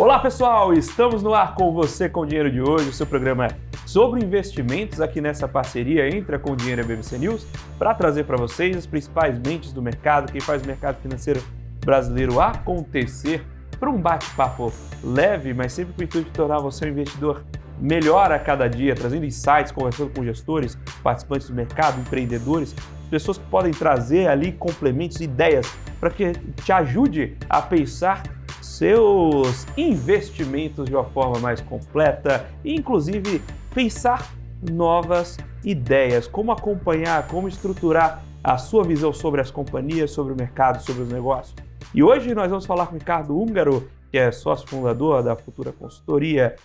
Olá pessoal, estamos no ar com você com o Dinheiro de Hoje, o seu programa sobre investimentos aqui nessa parceria entre a Com Dinheiro e a BBC News, para trazer para vocês as principais mentes do mercado, quem faz o mercado financeiro brasileiro acontecer, para um bate-papo leve, mas sempre com o intuito de tornar você um investidor melhor a cada dia, trazendo insights, conversando com gestores, participantes do mercado, empreendedores, pessoas que podem trazer ali complementos, ideias, para que te ajude a pensar seus investimentos de uma forma mais completa e, inclusive, pensar novas ideias, como acompanhar, como estruturar a sua visão sobre as companhias, sobre o mercado, sobre os negócios. E hoje nós vamos falar com o Ricardo Húngaro, que é sócio fundador da Futura Consultoria.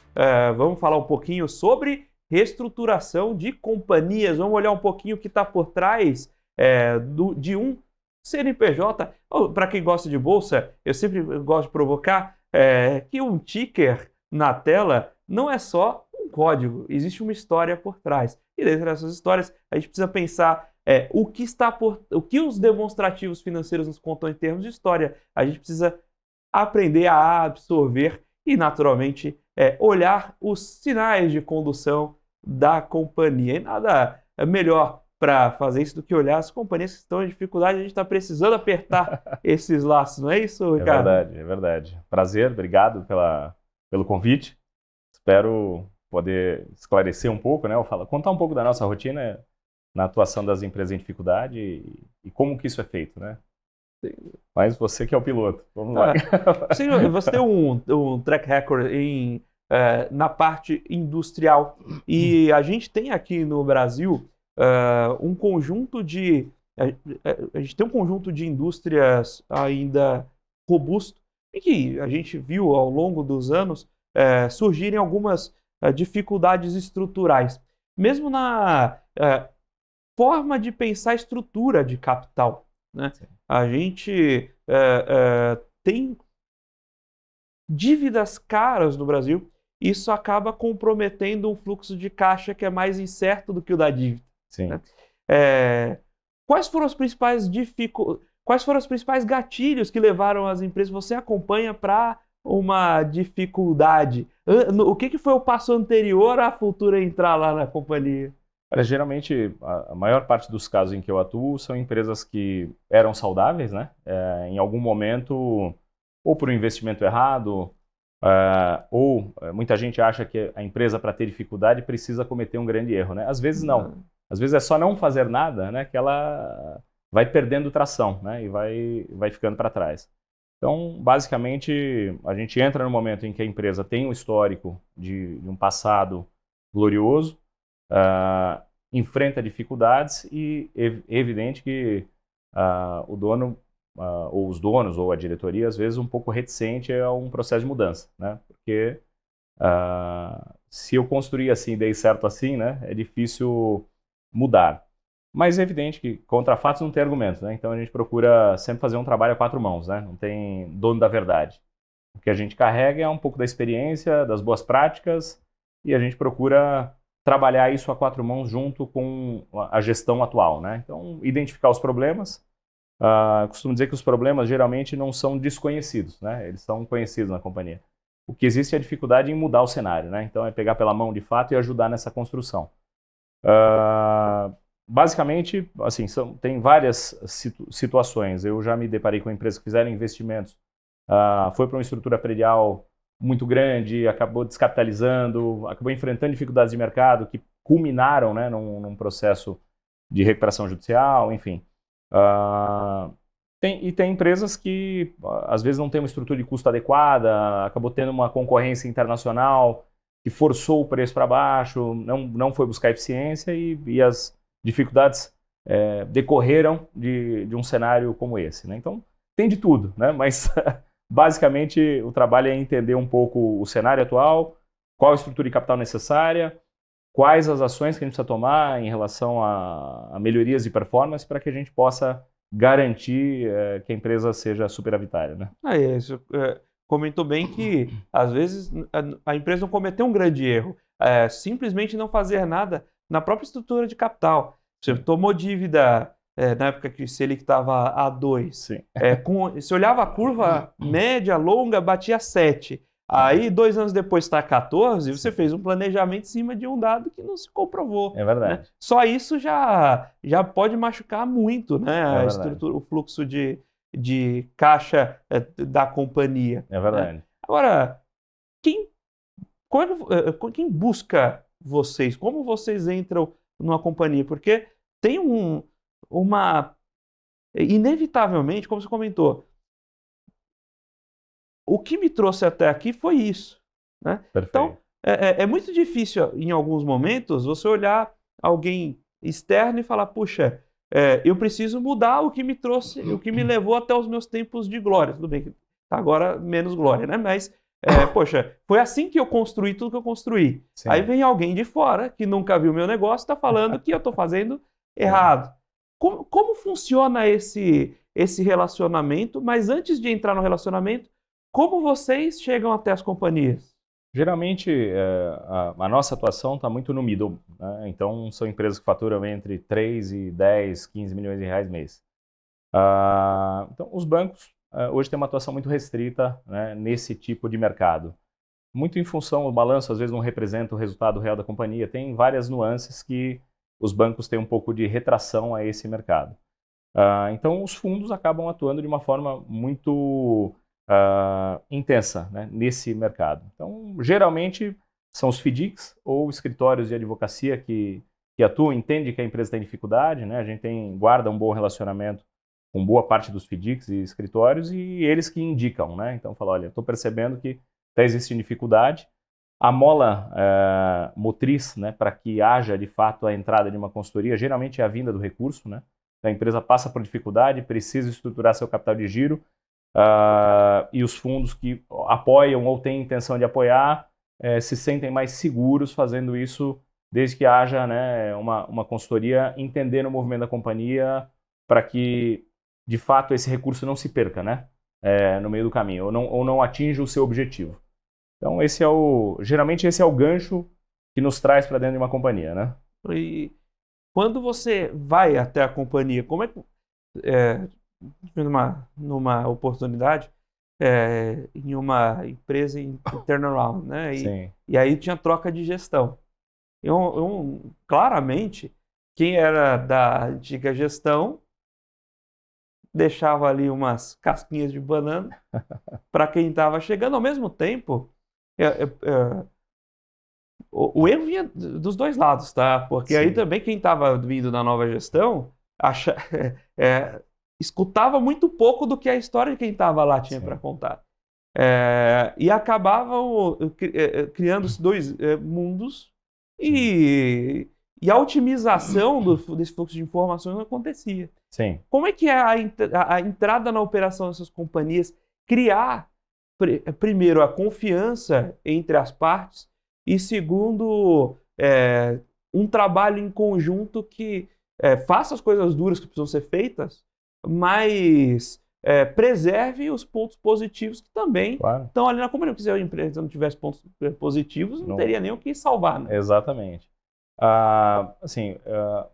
Vamos falar um pouquinho sobre reestruturação de companhias, vamos olhar um pouquinho o que está por trás de um CNPJ. Para quem gosta de bolsa, eu sempre gosto de provocar que um ticker na tela não é só um código, existe uma história por trás. E dentro dessas histórias, a gente precisa pensar o que os demonstrativos financeiros nos contam em termos de história. A gente precisa aprender a absorver e, naturalmente, olhar os sinais de condução da companhia. E nada melhor para fazer isso do que olhar as companhias que estão em dificuldade. A gente está precisando apertar esses laços, não é isso, Ricardo? É verdade. Prazer, obrigado pelo convite. Espero poder esclarecer um pouco, né? Contar um pouco da nossa rotina na atuação das empresas em dificuldade e como que isso é feito, né? Mas você que é o piloto, vamos lá. Você tem um track record na parte industrial e a gente tem aqui no Brasil um conjunto de indústrias ainda robusto e que a gente viu ao longo dos anos surgirem algumas dificuldades estruturais, mesmo na forma de pensar a estrutura de capital, né? A gente tem dívidas caras no Brasil, isso acaba comprometendo um fluxo de caixa que é mais incerto do que o da dívida. Sim. Né? Quais foram os principais gatilhos que levaram as empresas? Você acompanha para uma dificuldade? O que foi o passo anterior à Futura entrar lá na companhia? Geralmente, a maior parte dos casos em que eu atuo são empresas que eram saudáveis, né? Em algum momento, ou por um investimento errado, ou muita gente acha que a empresa, para ter dificuldade, precisa cometer um grande erro, né? Às vezes não. Às vezes é só não fazer nada, né, que ela vai perdendo tração, né, e vai ficando para trás. Então, basicamente, a gente entra no momento em que a empresa tem um histórico de um passado glorioso, enfrenta dificuldades e é evidente que o dono, ou os donos, ou a diretoria, às vezes um pouco reticente a um processo de mudança, né, porque se eu construir assim e dei certo assim, né, é difícil mudar. Mas é evidente que contra fatos não tem argumentos, né? Então a gente procura sempre fazer um trabalho a quatro mãos, né? Não tem dono da verdade. O que a gente carrega é um pouco da experiência, das boas práticas, e a gente procura trabalhar isso a quatro mãos junto com a gestão atual, né? Então, identificar os problemas. Costumo dizer que os problemas geralmente não são desconhecidos, né? Eles são conhecidos na companhia. O que existe é a dificuldade em mudar o cenário, né? Então é pegar pela mão de fato e ajudar nessa construção. Basicamente, assim, tem várias situações. Eu já me deparei com empresas que fizeram investimentos, foi para uma estrutura predial muito grande, acabou descapitalizando, acabou enfrentando dificuldades de mercado que culminaram, né, num processo de recuperação judicial, enfim. Tem empresas que às vezes não têm uma estrutura de custo adequada, acabou tendo uma concorrência internacional que forçou o preço para baixo, não foi buscar eficiência e as dificuldades decorreram de um cenário como esse, né? Então, tem de tudo, né? Mas basicamente o trabalho é entender um pouco o cenário atual, qual a estrutura de capital necessária, quais as ações que a gente precisa tomar em relação a melhorias de performance para que a gente possa garantir que a empresa seja superavitária, né? Isso. Comentou bem que, às vezes, a empresa não cometeu um grande erro, simplesmente não fazer nada na própria estrutura de capital. Você tomou dívida na época que o Selic estava a 2. Você olhava a curva média, longa, batia 7. Aí, 2 anos depois está 14, você fez um planejamento em cima de um dado que não se comprovou. É verdade. Né? Só isso já pode machucar muito, né, a verdade. estrutura, o fluxo de caixa da companhia. É verdade. Né? Agora, quem busca vocês? Como vocês entram numa companhia? Porque tem inevitavelmente, como você comentou, o que me trouxe até aqui foi isso. Né? Perfeito. Então, é muito difícil, em alguns momentos, você olhar alguém externo e falar, puxa, eu preciso mudar o que me trouxe, o que me levou até os meus tempos de glória. Tudo bem que agora menos glória, né? Mas, poxa, foi assim que eu construí tudo que eu construí. Sim. Aí vem alguém de fora, que nunca viu meu negócio, está falando que eu estou fazendo errado. Como funciona esse relacionamento? Mas antes de entrar no relacionamento, como vocês chegam até as companhias? Geralmente, a nossa atuação está muito no middle. Né? Então, são empresas que faturam entre 3 e 10, 15 milhões de reais mês. Então, os bancos hoje têm uma atuação muito restrita, né, nesse tipo de mercado. Muito em função, o balanço às vezes não representa o resultado real da companhia. Tem várias nuances que os bancos têm um pouco de retração a esse mercado. Então, os fundos acabam atuando de uma forma muito intensa, né, nesse mercado. Então, geralmente, são os FDICs ou escritórios de advocacia que atuam, entendem que a empresa tem dificuldade, né, a gente guarda um bom relacionamento com boa parte dos FDICs e escritórios e eles que indicam, né, então falam, olha, estou percebendo que está existindo dificuldade, a mola motriz, né, para que haja de fato a entrada de uma consultoria, geralmente é a vinda do recurso, né, a empresa passa por dificuldade, precisa estruturar seu capital de giro, e os fundos que apoiam ou têm intenção de apoiar se sentem mais seguros fazendo isso, desde que haja, né, uma consultoria entendendo o movimento da companhia para que, de fato, esse recurso não se perca, né, no meio do caminho, ou não atinja o seu objetivo. Então, geralmente esse é o gancho que nos traz para dentro de uma companhia, né? E quando você vai até a companhia, como é que... numa oportunidade em uma empresa em turnaround, né? E aí tinha troca de gestão. Claramente, quem era da antiga gestão deixava ali umas casquinhas de banana para quem estava chegando. Ao mesmo tempo, o erro vinha dos dois lados, tá? Porque aí também quem estava vindo da nova gestão escutava muito pouco do que a história de quem estava lá tinha para contar. E acabavam criando os dois mundos e a otimização desse fluxo de informações não acontecia. Sim. Como é que é a entrada na operação dessas companhias? Criar, primeiro, a confiança entre as partes e, segundo, um trabalho em conjunto que faça as coisas duras que precisam ser feitas, mas preserve os pontos positivos que também estão ali na companhia. Porque se a empresa não tivesse pontos positivos, não teria nem o que salvar. Né? Exatamente.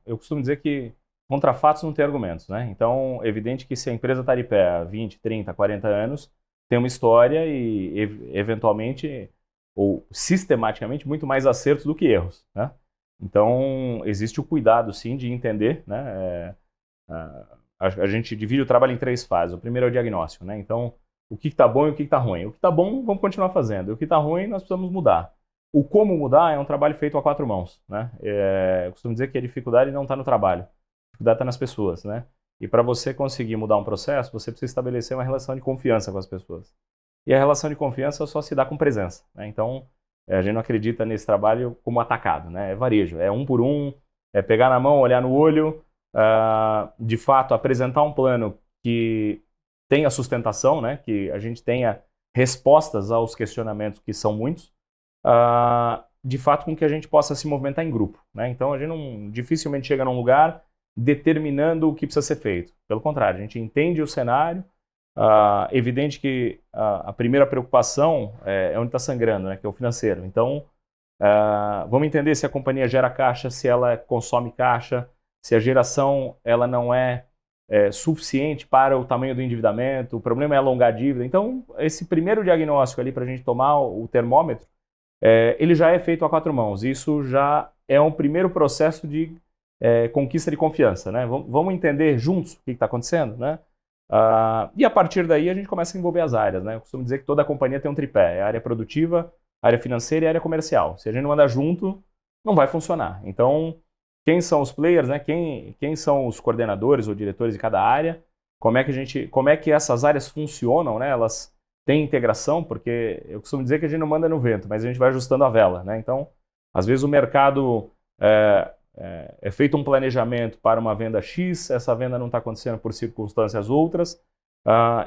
Eu costumo dizer que contra fatos não tem argumentos. Né? Então, é evidente que se a empresa está de pé há 20, 30, 40 anos, tem uma história e, eventualmente, ou sistematicamente, muito mais acertos do que erros. Né? Então, existe o cuidado, sim, de entender, né? A gente divide o trabalho em 3 fases. O primeiro é o diagnóstico, né? Então, o que está bom e o que está ruim. O que está bom, vamos continuar fazendo. O que está ruim, nós precisamos mudar. O como mudar é um trabalho feito a 4 mãos, né? Eu costumo dizer que a dificuldade não está no trabalho. A dificuldade está nas pessoas, né? E para você conseguir mudar um processo, você precisa estabelecer uma relação de confiança com as pessoas. E a relação de confiança só se dá com presença, né? Então, a gente não acredita nesse trabalho como atacado, né? É varejo, é um por um, é pegar na mão, olhar no olho, de fato, apresentar um plano que tenha sustentação, né? Que a gente tenha respostas aos questionamentos, que são muitos, de fato, com que a gente possa se movimentar em grupo, né? Então, a gente dificilmente chega num lugar determinando o que precisa ser feito. Pelo contrário, a gente entende o cenário, evidente que a primeira preocupação é onde está sangrando, né? Que é o financeiro. Então, vamos entender se a companhia gera caixa, se ela consome caixa, se a geração ela não é suficiente para o tamanho do endividamento, o problema é alongar a dívida. Então, esse primeiro diagnóstico ali para a gente tomar o termômetro, ele já é feito a 4 mãos. Isso já é um primeiro processo de conquista de confiança, né? Vamos entender juntos o que está acontecendo, né? E a partir daí a gente começa a envolver as áreas, né? Eu costumo dizer que toda companhia tem um tripé, a área produtiva, a área financeira e a área comercial. Se a gente não andar junto, não vai funcionar. Então, quem são os players, né? Quem são os coordenadores ou diretores de cada área? Como é que essas áreas funcionam, né? Elas têm integração, porque eu costumo dizer que a gente não manda no vento, mas a gente vai ajustando a vela, né? Então, às vezes o mercado é feito um planejamento para uma venda X, essa venda não está acontecendo por circunstâncias outras,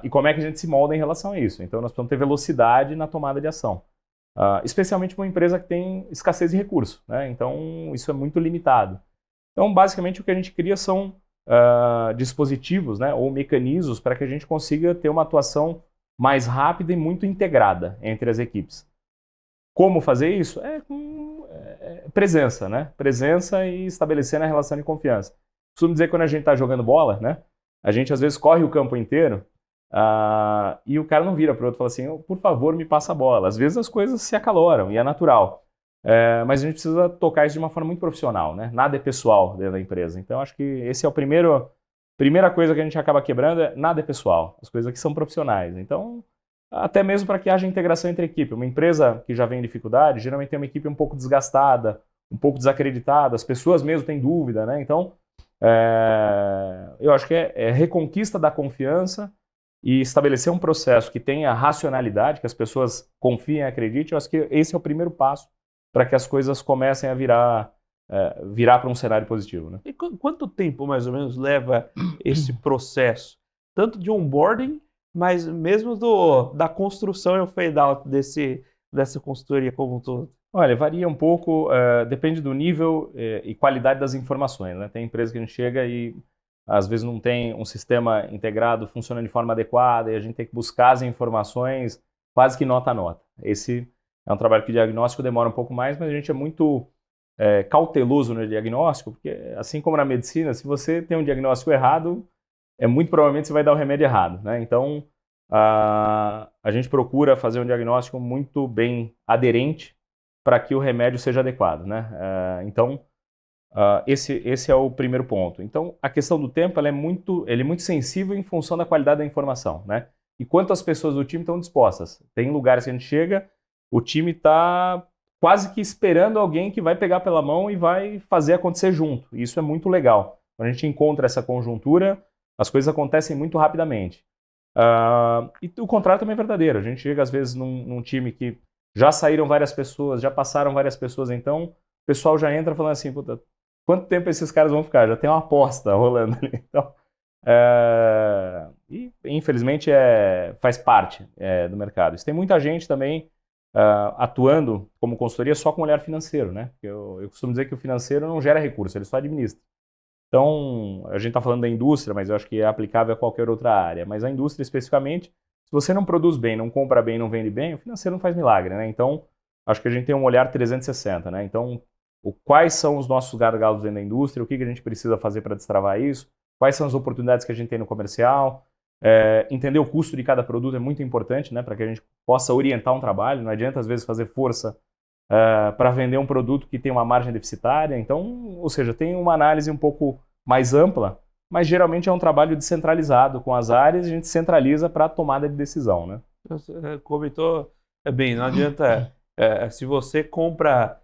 e como é que a gente se molda em relação a isso? Então, nós precisamos ter velocidade na tomada de ação. Especialmente para uma empresa que tem escassez de recursos, né? Então, isso é muito limitado. Então, basicamente, o que a gente cria são dispositivos, né, ou mecanismos para que a gente consiga ter uma atuação mais rápida e muito integrada entre as equipes. Como fazer isso? Com presença, né? Presença e estabelecendo a relação de confiança. Costumo dizer que quando a gente está jogando bola, né, a gente às vezes corre o campo inteiro, e o cara não vira para o outro e fala assim, por favor, me passa a bola. Às vezes as coisas se acaloram e é natural. Mas a gente precisa tocar isso de uma forma muito profissional, né? Nada é pessoal dentro da empresa. Então, acho que esse é primeira coisa que a gente acaba quebrando, nada é pessoal. As coisas aqui são profissionais. Então, até mesmo para que haja integração entre equipe. Uma empresa que já vem em dificuldade, geralmente tem uma equipe um pouco desgastada, um pouco desacreditada, as pessoas mesmo têm dúvida, né? Então, eu acho que é reconquista da confiança e estabelecer um processo que tenha racionalidade, que as pessoas confiem e acreditem. Eu acho que esse é o primeiro passo para que as coisas comecem a virar para um cenário positivo, né? E quanto tempo, mais ou menos, leva esse processo? Tanto de onboarding, mas mesmo da construção e o fade-out dessa consultoria como um todo? Olha, varia um pouco, depende do nível e qualidade das informações, né? Tem empresa que a gente chega e às vezes não tem um sistema integrado, funciona de forma adequada, e a gente tem que buscar as informações quase que nota a nota. Esse é um trabalho que o diagnóstico demora um pouco mais, mas a gente é muito cauteloso no diagnóstico, porque assim como na medicina, se você tem um diagnóstico errado, muito provavelmente você vai dar o remédio errado, né? Então, a gente procura fazer um diagnóstico muito bem aderente para que o remédio seja adequado, né? Então, esse é o primeiro ponto. Então, a questão do tempo ele é muito sensível em função da qualidade da informação, né? E quantas pessoas do time estão dispostas. Tem lugares que a gente chega, o time está quase que esperando alguém que vai pegar pela mão e vai fazer acontecer junto. E isso é muito legal. Quando a gente encontra essa conjuntura, as coisas acontecem muito rapidamente. E o contrário também é verdadeiro. A gente chega, às vezes, num time que já saíram várias pessoas, já passaram várias pessoas, então o pessoal já entra falando assim, puta, quanto tempo esses caras vão ficar? Já tem uma aposta rolando ali. Então, e infelizmente faz parte do mercado. Isso tem muita gente também atuando como consultoria só com olhar financeiro, né? Eu costumo dizer que o financeiro não gera recurso, ele só administra. Então, a gente está falando da indústria, mas eu acho que é aplicável a qualquer outra área. Mas a indústria, especificamente, se você não produz bem, não compra bem, não vende bem, o financeiro não faz milagre, né? Então, acho que a gente tem um olhar 360, né? Então, quais são os nossos gargalos dentro da indústria, o que a gente precisa fazer para destravar isso, quais são as oportunidades que a gente tem no comercial, entender o custo de cada produto é muito importante, né? Para que a gente possa orientar um trabalho, não adianta às vezes fazer força para vender um produto que tem uma margem deficitária. Então, ou seja, tem uma análise um pouco mais ampla, mas geralmente é um trabalho descentralizado com as áreas e a gente centraliza para a tomada de decisão, né? Você comentou bem, não adianta se você compra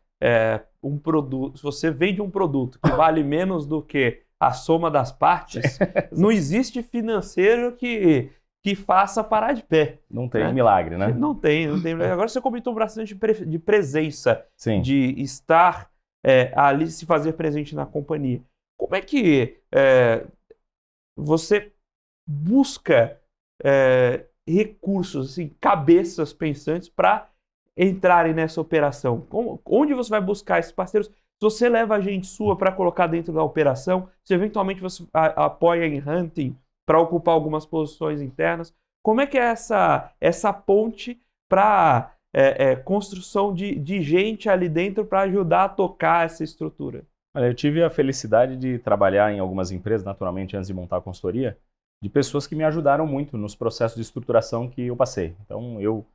um produto, se você vende um produto que vale menos do que a soma das partes, não existe financeiro que faça parar de pé. Não tem milagre, né? Não tem. Agora você comentou bastante de presença, Sim. De estar ali, se fazer presente na companhia. Como é que você busca recursos, assim, cabeças pensantes para entrarem nessa operação? Onde você vai buscar esses parceiros? Se você leva a gente sua para colocar dentro da operação, se eventualmente você apoia em hunting para ocupar algumas posições internas, como é que é essa ponte para construção de gente ali dentro para ajudar a tocar essa estrutura? Olha, eu tive a felicidade de trabalhar em algumas empresas, naturalmente, antes de montar a consultoria, de pessoas que me ajudaram muito nos processos de estruturação que eu passei. Então, eu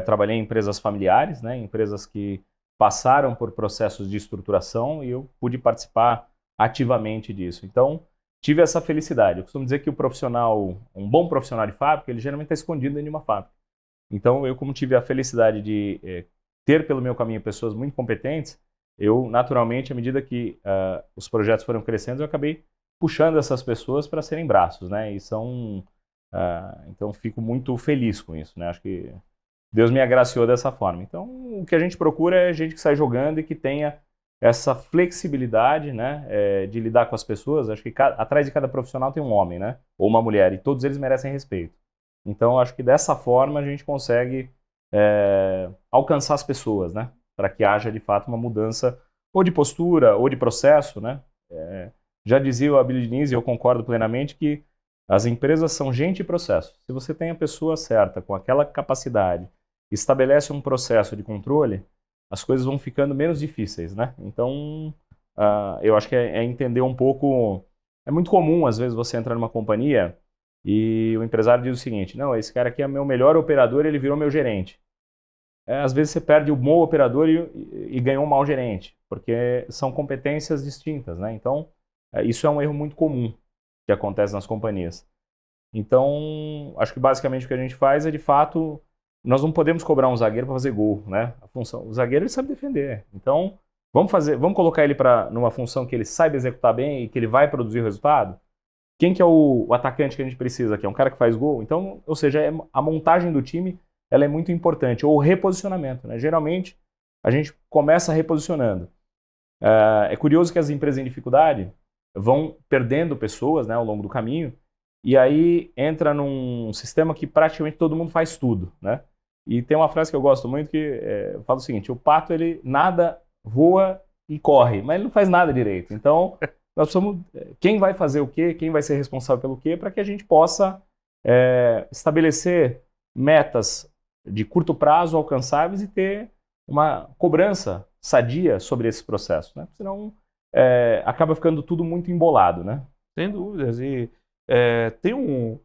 trabalhei em empresas familiares, né, empresas que passaram por processos de estruturação e eu pude participar ativamente disso. Então, tive essa felicidade. Eu costumo dizer que o profissional, um bom profissional de fábrica, ele geralmente está escondido dentro de uma fábrica. Então, eu como tive a felicidade de ter pelo meu caminho pessoas muito competentes, eu, naturalmente, à medida que os projetos foram crescendo, eu acabei puxando essas pessoas para serem braços, né? E então, fico muito feliz com isso, né? Acho que Deus me agraciou dessa forma. Então, o que a gente procura é gente que sai jogando e que tenha essa flexibilidade, né? De lidar com as pessoas. Acho que atrás de cada profissional tem um homem, né? Ou uma mulher, e todos eles merecem respeito. Então, acho que dessa forma a gente consegue alcançar as pessoas, né? Para que haja, de fato, uma mudança ou de postura ou de processo, né? Já dizia o Abílio Diniz, e eu concordo plenamente, que as empresas são gente e processo. Se você tem a pessoa certa, com aquela capacidade, estabelece um processo de controle, as coisas vão ficando menos difíceis, né? Então, eu acho que é entender um pouco... É muito comum, às vezes, você entrar numa companhia e o empresário diz o seguinte: não, esse cara aqui é meu melhor operador, ele virou meu gerente. Às vezes você perde o bom operador e ganhou um mau gerente, porque são competências distintas, né? Então, isso é um erro muito comum que acontece nas companhias. Então, acho que basicamente o que a gente faz é, de fato, nós não podemos cobrar um zagueiro para fazer gol, né? O zagueiro, ele sabe defender. Então, vamos colocar ele numa função que ele saiba executar bem e que ele vai produzir o resultado? Quem que é o atacante que a gente precisa aqui? É um cara que faz gol? Então, ou seja, a montagem do time, ela é muito importante. Ou o reposicionamento, né? Geralmente, a gente começa reposicionando. É curioso que as empresas em dificuldade vão perdendo pessoas, né, ao longo do caminho, e aí entra num sistema que praticamente todo mundo faz tudo, né? E tem uma frase que eu gosto muito que fala o seguinte: o pato, ele nada, voa e corre, mas ele não faz nada direito. Então, nós somos quem vai fazer o quê, quem vai ser responsável pelo quê, para que a gente possa estabelecer metas de curto prazo alcançáveis e ter uma cobrança sadia sobre esses processos, né? Senão acaba ficando tudo muito embolado, né? Sem dúvidas. E tem um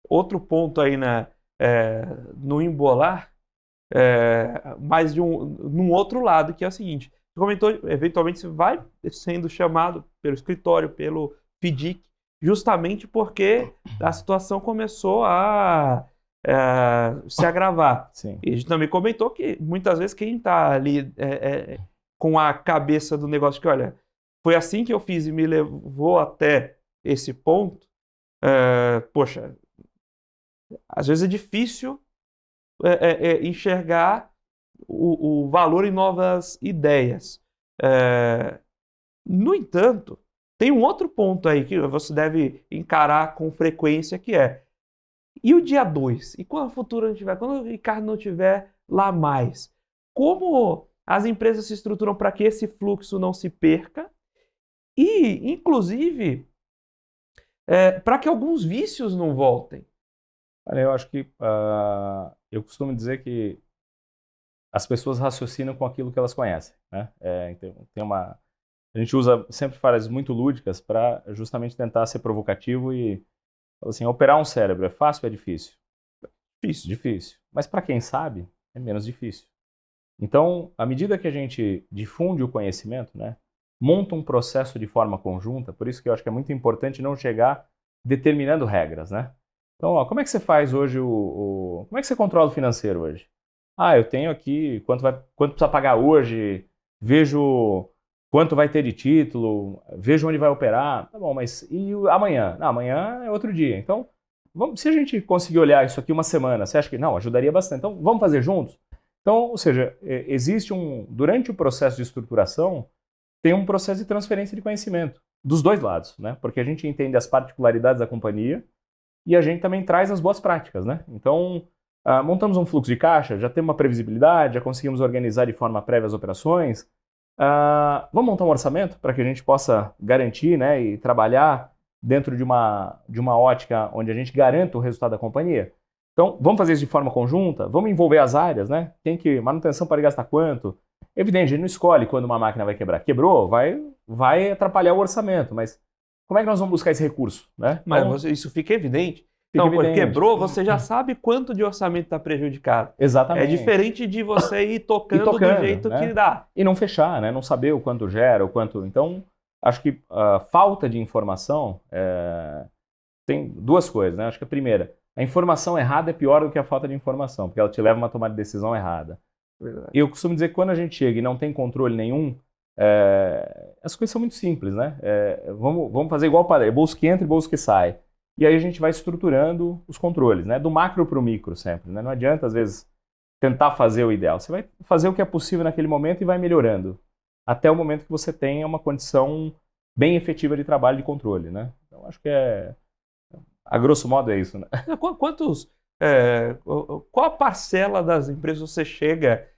outro ponto aí no embolar, mas num outro lado, que é o seguinte: você comentou, eventualmente você vai sendo chamado pelo escritório, pelo FDIC, justamente porque a situação começou a se agravar. Sim. E a gente também comentou que muitas vezes quem está ali com a cabeça do negócio que, olha, foi assim que eu fiz e me levou até esse ponto, poxa, às vezes é difícil enxergar o valor em novas ideias. No entanto, tem um outro ponto aí que você deve encarar com frequência, que e o dia 2? E quando a Futura não tiver? Quando o Ricardo não tiver lá mais? Como as empresas se estruturam para que esse fluxo não se perca? E, inclusive, para que alguns vícios não voltem? Olha, eu acho que eu costumo dizer que as pessoas raciocinam com aquilo que elas conhecem, né? Então, a gente usa sempre frases muito lúdicas para justamente tentar ser provocativo e assim, operar um cérebro é fácil ou é difícil? Difícil. Difícil. Mas para quem sabe, é menos difícil. Então, à medida que a gente difunde o conhecimento, né, monta um processo de forma conjunta, por isso que eu acho que é muito importante não chegar determinando regras, né? Então, como é que você faz hoje como é que você controla o financeiro hoje? Eu tenho aqui quanto precisa pagar hoje, vejo quanto vai ter de título, vejo onde vai operar. Tá bom, mas e amanhã? Não, amanhã é outro dia. Então, se a gente conseguir olhar isso aqui uma semana, você acha que não, ajudaria bastante. Então, vamos fazer juntos? Então, ou seja, existe durante o processo de estruturação, tem um processo de transferência de conhecimento dos dois lados, né? Porque a gente entende as particularidades da companhia e a gente também traz as boas práticas, né? Então, montamos um fluxo de caixa, já temos uma previsibilidade, já conseguimos organizar de forma prévia as operações. Vamos montar um orçamento para que a gente possa garantir, né, e trabalhar dentro de uma ótica onde a gente garanta o resultado da companhia. Então, vamos fazer isso de forma conjunta, vamos envolver as áreas, né? Manutenção pode gastar quanto? Evidente, a gente não escolhe quando uma máquina vai quebrar. Quebrou, vai atrapalhar o orçamento, mas como é que nós vamos buscar esse recurso, né? Mas Então, isso fica evidente. fica Então, pô, evidente. quebrou, você já sabe quanto de orçamento está prejudicado. Exatamente. É diferente de você ir tocando do jeito né? que dá. E não fechar, né? Não saber o quanto gera, o quanto... Então, acho que a falta de informação tem duas coisas, né? Acho que a primeira, a informação errada é pior do que a falta de informação, porque ela te leva a uma tomada de decisão errada. Verdade. E eu costumo dizer que quando a gente chega e não tem controle nenhum, as coisas são muito simples, né? Vamos fazer igual para bolso que entra e bolso que sai. E aí a gente vai estruturando os controles, né? Do macro para o micro sempre, né? Não adianta, às vezes, tentar fazer o ideal. Você vai fazer o que é possível naquele momento e vai melhorando. Até o momento que você tenha uma condição bem efetiva de trabalho e de controle, né? Então, acho que a grosso modo é isso, né? Qual a parcela das empresas você chega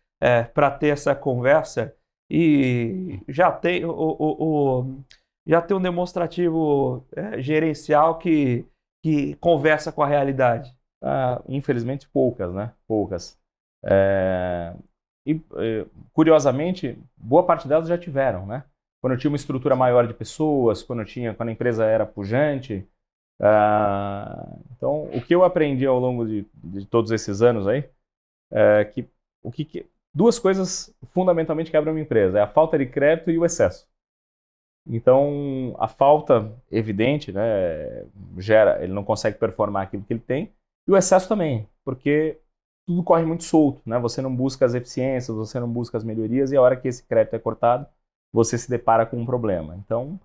para ter essa conversa e já tem um demonstrativo gerencial que conversa com a realidade? Infelizmente, poucas, né? Poucas. Curiosamente, boa parte delas já tiveram, né? Quando eu tinha uma estrutura maior de pessoas, quando a empresa era pujante. Então, o que eu aprendi ao longo de todos esses anos aí, duas coisas fundamentalmente quebram uma empresa, é a falta de crédito e o excesso. Então, a falta evidente, né, ele não consegue performar aquilo que ele tem, e o excesso também, porque tudo corre muito solto, né? Você não busca as eficiências, você não busca as melhorias, e a hora que esse crédito é cortado, você se depara com um problema. Então,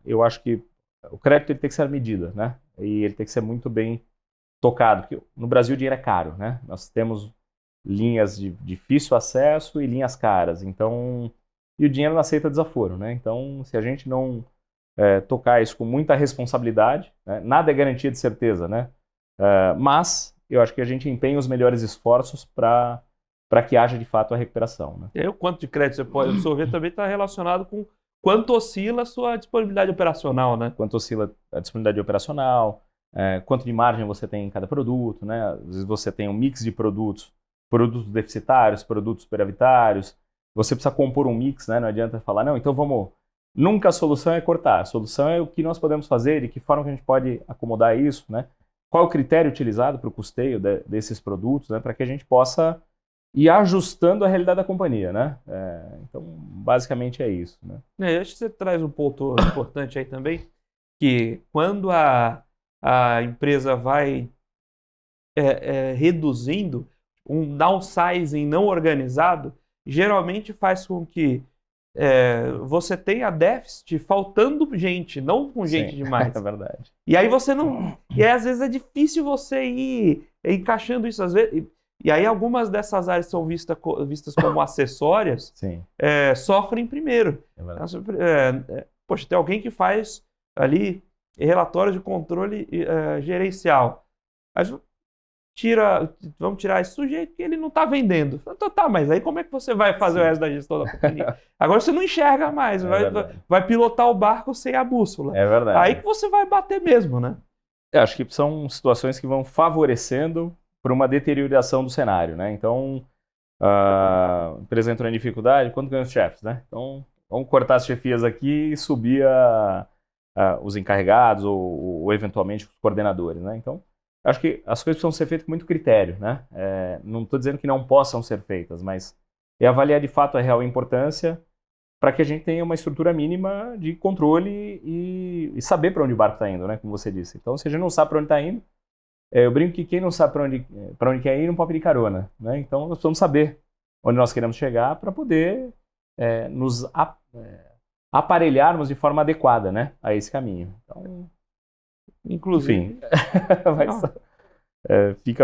eu acho que o crédito ele tem que ser medido, né? E ele tem que ser muito bem tocado, porque no Brasil o dinheiro é caro, né? Nós temos linhas de difícil acesso e linhas caras, então... E o dinheiro não aceita desaforo, né? Então, se a gente não tocar isso com muita responsabilidade, né? Nada é garantia de certeza, né? Mas eu acho que a gente empenha os melhores esforços para que haja de fato a recuperação, né? E aí, o quanto de crédito você pode absorver também está relacionado com quanto oscila a sua disponibilidade operacional, né? Quanto oscila a disponibilidade operacional, quanto de margem você tem em cada produto, né? Às vezes você tem um mix de produtos deficitários, produtos superavitários. Você precisa compor um mix, né? Não adianta falar, não, então vamos... Nunca a solução é cortar, a solução é o que nós podemos fazer, de que forma que a gente pode acomodar isso, né? Qual é o critério utilizado para o custeio desses produtos, né? Para que a gente possa ir ajustando a realidade da companhia, né? Então, basicamente é isso, né? Acho que você traz um ponto importante aí também, que quando a empresa vai reduzindo, um downsizing não organizado, geralmente faz com que você tenha déficit faltando gente, não com gente demais. É verdade. E aí você não... E aí, às vezes é difícil você ir encaixando isso. Às vezes... E aí algumas dessas áreas são vistas como acessórias, sofrem primeiro. É verdade. Poxa, tem alguém que faz ali relatórios de controle gerencial. Mas vamos tirar esse sujeito que ele não está vendendo. Tá, mas aí como é que você vai fazer o resto da gestão da companhia? Agora você não enxerga mais, vai pilotar o barco sem a bússola. É verdade. Aí que você vai bater mesmo, né? Eu acho que são situações que vão favorecendo para uma deterioração do cenário, né? Então, a empresa entrou em dificuldade, quanto ganham os chefes, né? Então, vamos cortar as chefias aqui e subir os encarregados ou eventualmente os coordenadores, né? Então, acho que as coisas precisam ser feitas com muito critério, né? Não estou dizendo que não possam ser feitas, mas é avaliar de fato a real importância para que a gente tenha uma estrutura mínima de controle e saber para onde o barco está indo, né? Como você disse. Então, se a gente não sabe para onde está indo, eu brinco que quem não sabe para onde quer ir não pode pedir carona, né? Então, nós precisamos saber onde nós queremos chegar para poder nos aparelharmos de forma adequada, né? A esse caminho. Então, inclusive... Enfim,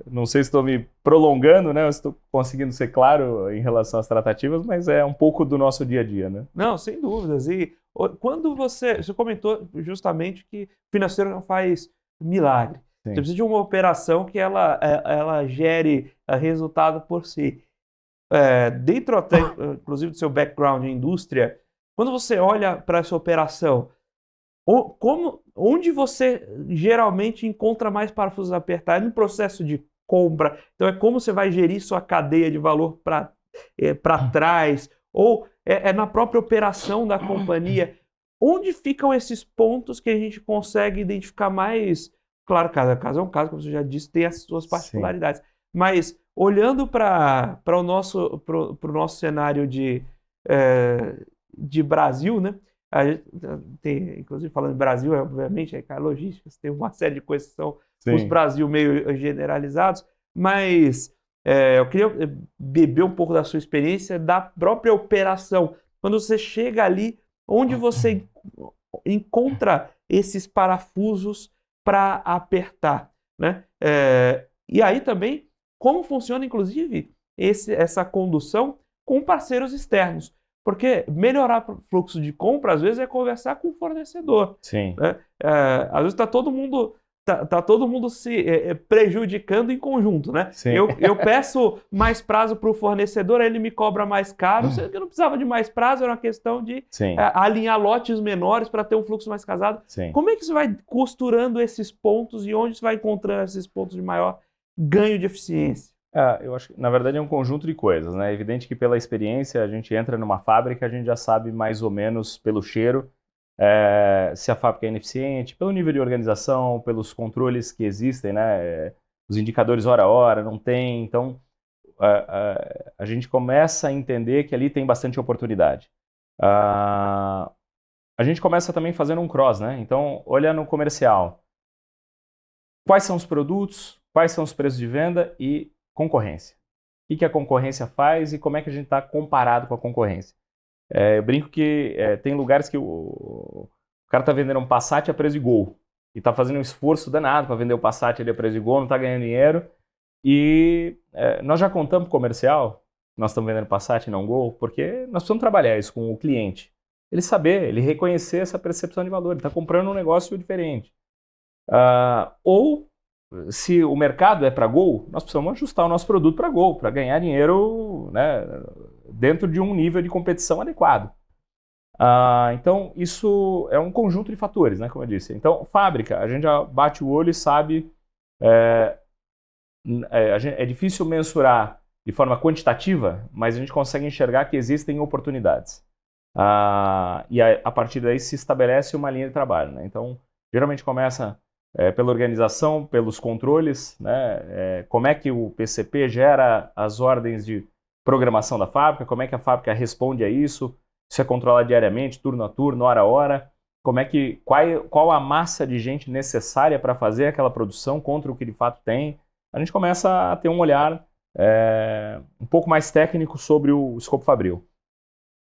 não sei se estou me prolongando, né? Eu estou conseguindo ser claro em relação às tratativas, mas é um pouco do nosso dia a dia, né? Não, sem dúvidas. E quando você comentou justamente que o financeiro não faz milagre. Sim. Você precisa de uma operação que ela gere resultado por si. Dentro até, inclusive, do seu background em indústria, quando você olha para essa operação, onde você geralmente encontra mais parafusos a apertar? É no processo de compra. Então, é como você vai gerir sua cadeia de valor para para trás, ou é na própria operação da companhia? Onde ficam esses pontos que a gente consegue identificar mais? Claro, cada caso é um caso, como você já disse, tem as suas particularidades. Sim. Mas olhando para o nosso cenário de Brasil, né? A gente tem, inclusive falando em Brasil, obviamente, a logística, tem uma série de coisas que são os Brasil meio generalizados, mas eu queria beber um pouco da sua experiência da própria operação. Quando você chega ali, onde você encontra esses parafusos para apertar, né? E aí também, como funciona, inclusive, essa condução com parceiros externos. Porque melhorar o fluxo de compra, às vezes, é conversar com o fornecedor. Sim. Né? Às vezes está todo mundo se prejudicando em conjunto. Né? Eu peço mais prazo para o fornecedor, aí ele me cobra mais caro. Eu não precisava de mais prazo, era uma questão de alinhar lotes menores para ter um fluxo mais casado. Sim. Como é que você vai costurando esses pontos e onde você vai encontrando esses pontos de maior ganho de eficiência? Eu acho que, na verdade, é um conjunto de coisas, né? É evidente que pela experiência, a gente entra numa fábrica, a gente já sabe mais ou menos pelo cheiro se a fábrica é ineficiente, pelo nível de organização, pelos controles que existem, né? Os indicadores hora a hora, não tem. Então, a gente começa a entender que ali tem bastante oportunidade. A gente começa também fazendo um cross, né? Então, olha no comercial. Quais são os produtos, quais são os preços de venda e concorrência. O que a concorrência faz e como é que a gente está comparado com a concorrência. Eu brinco que tem lugares que o cara está vendendo um Passat a preço de Gol e está fazendo um esforço danado para vender o Passat ali a preço de Gol, não está ganhando dinheiro. E nós já contamos para o comercial, nós estamos vendendo Passat e não Gol, porque nós precisamos trabalhar isso com o cliente. Ele saber, ele reconhecer essa percepção de valor, ele está comprando um negócio diferente. Ou se o mercado é para Gol, nós precisamos ajustar o nosso produto para Gol, para ganhar dinheiro, né, dentro de um nível de competição adequado. Então, isso é um conjunto de fatores, né, como eu disse. Então, fábrica, a gente já bate o olho e sabe... é difícil mensurar de forma quantitativa, mas a gente consegue enxergar que existem oportunidades. E a partir daí se estabelece uma linha de trabalho, né? Então, geralmente começa... pela organização, pelos controles, né? Como é que o PCP gera as ordens de programação da fábrica, como é que a fábrica responde a isso, se é controlado diariamente, turno a turno, hora a hora, qual a massa de gente necessária para fazer aquela produção contra o que de fato tem. A gente começa a ter um olhar um pouco mais técnico sobre o escopo fabril.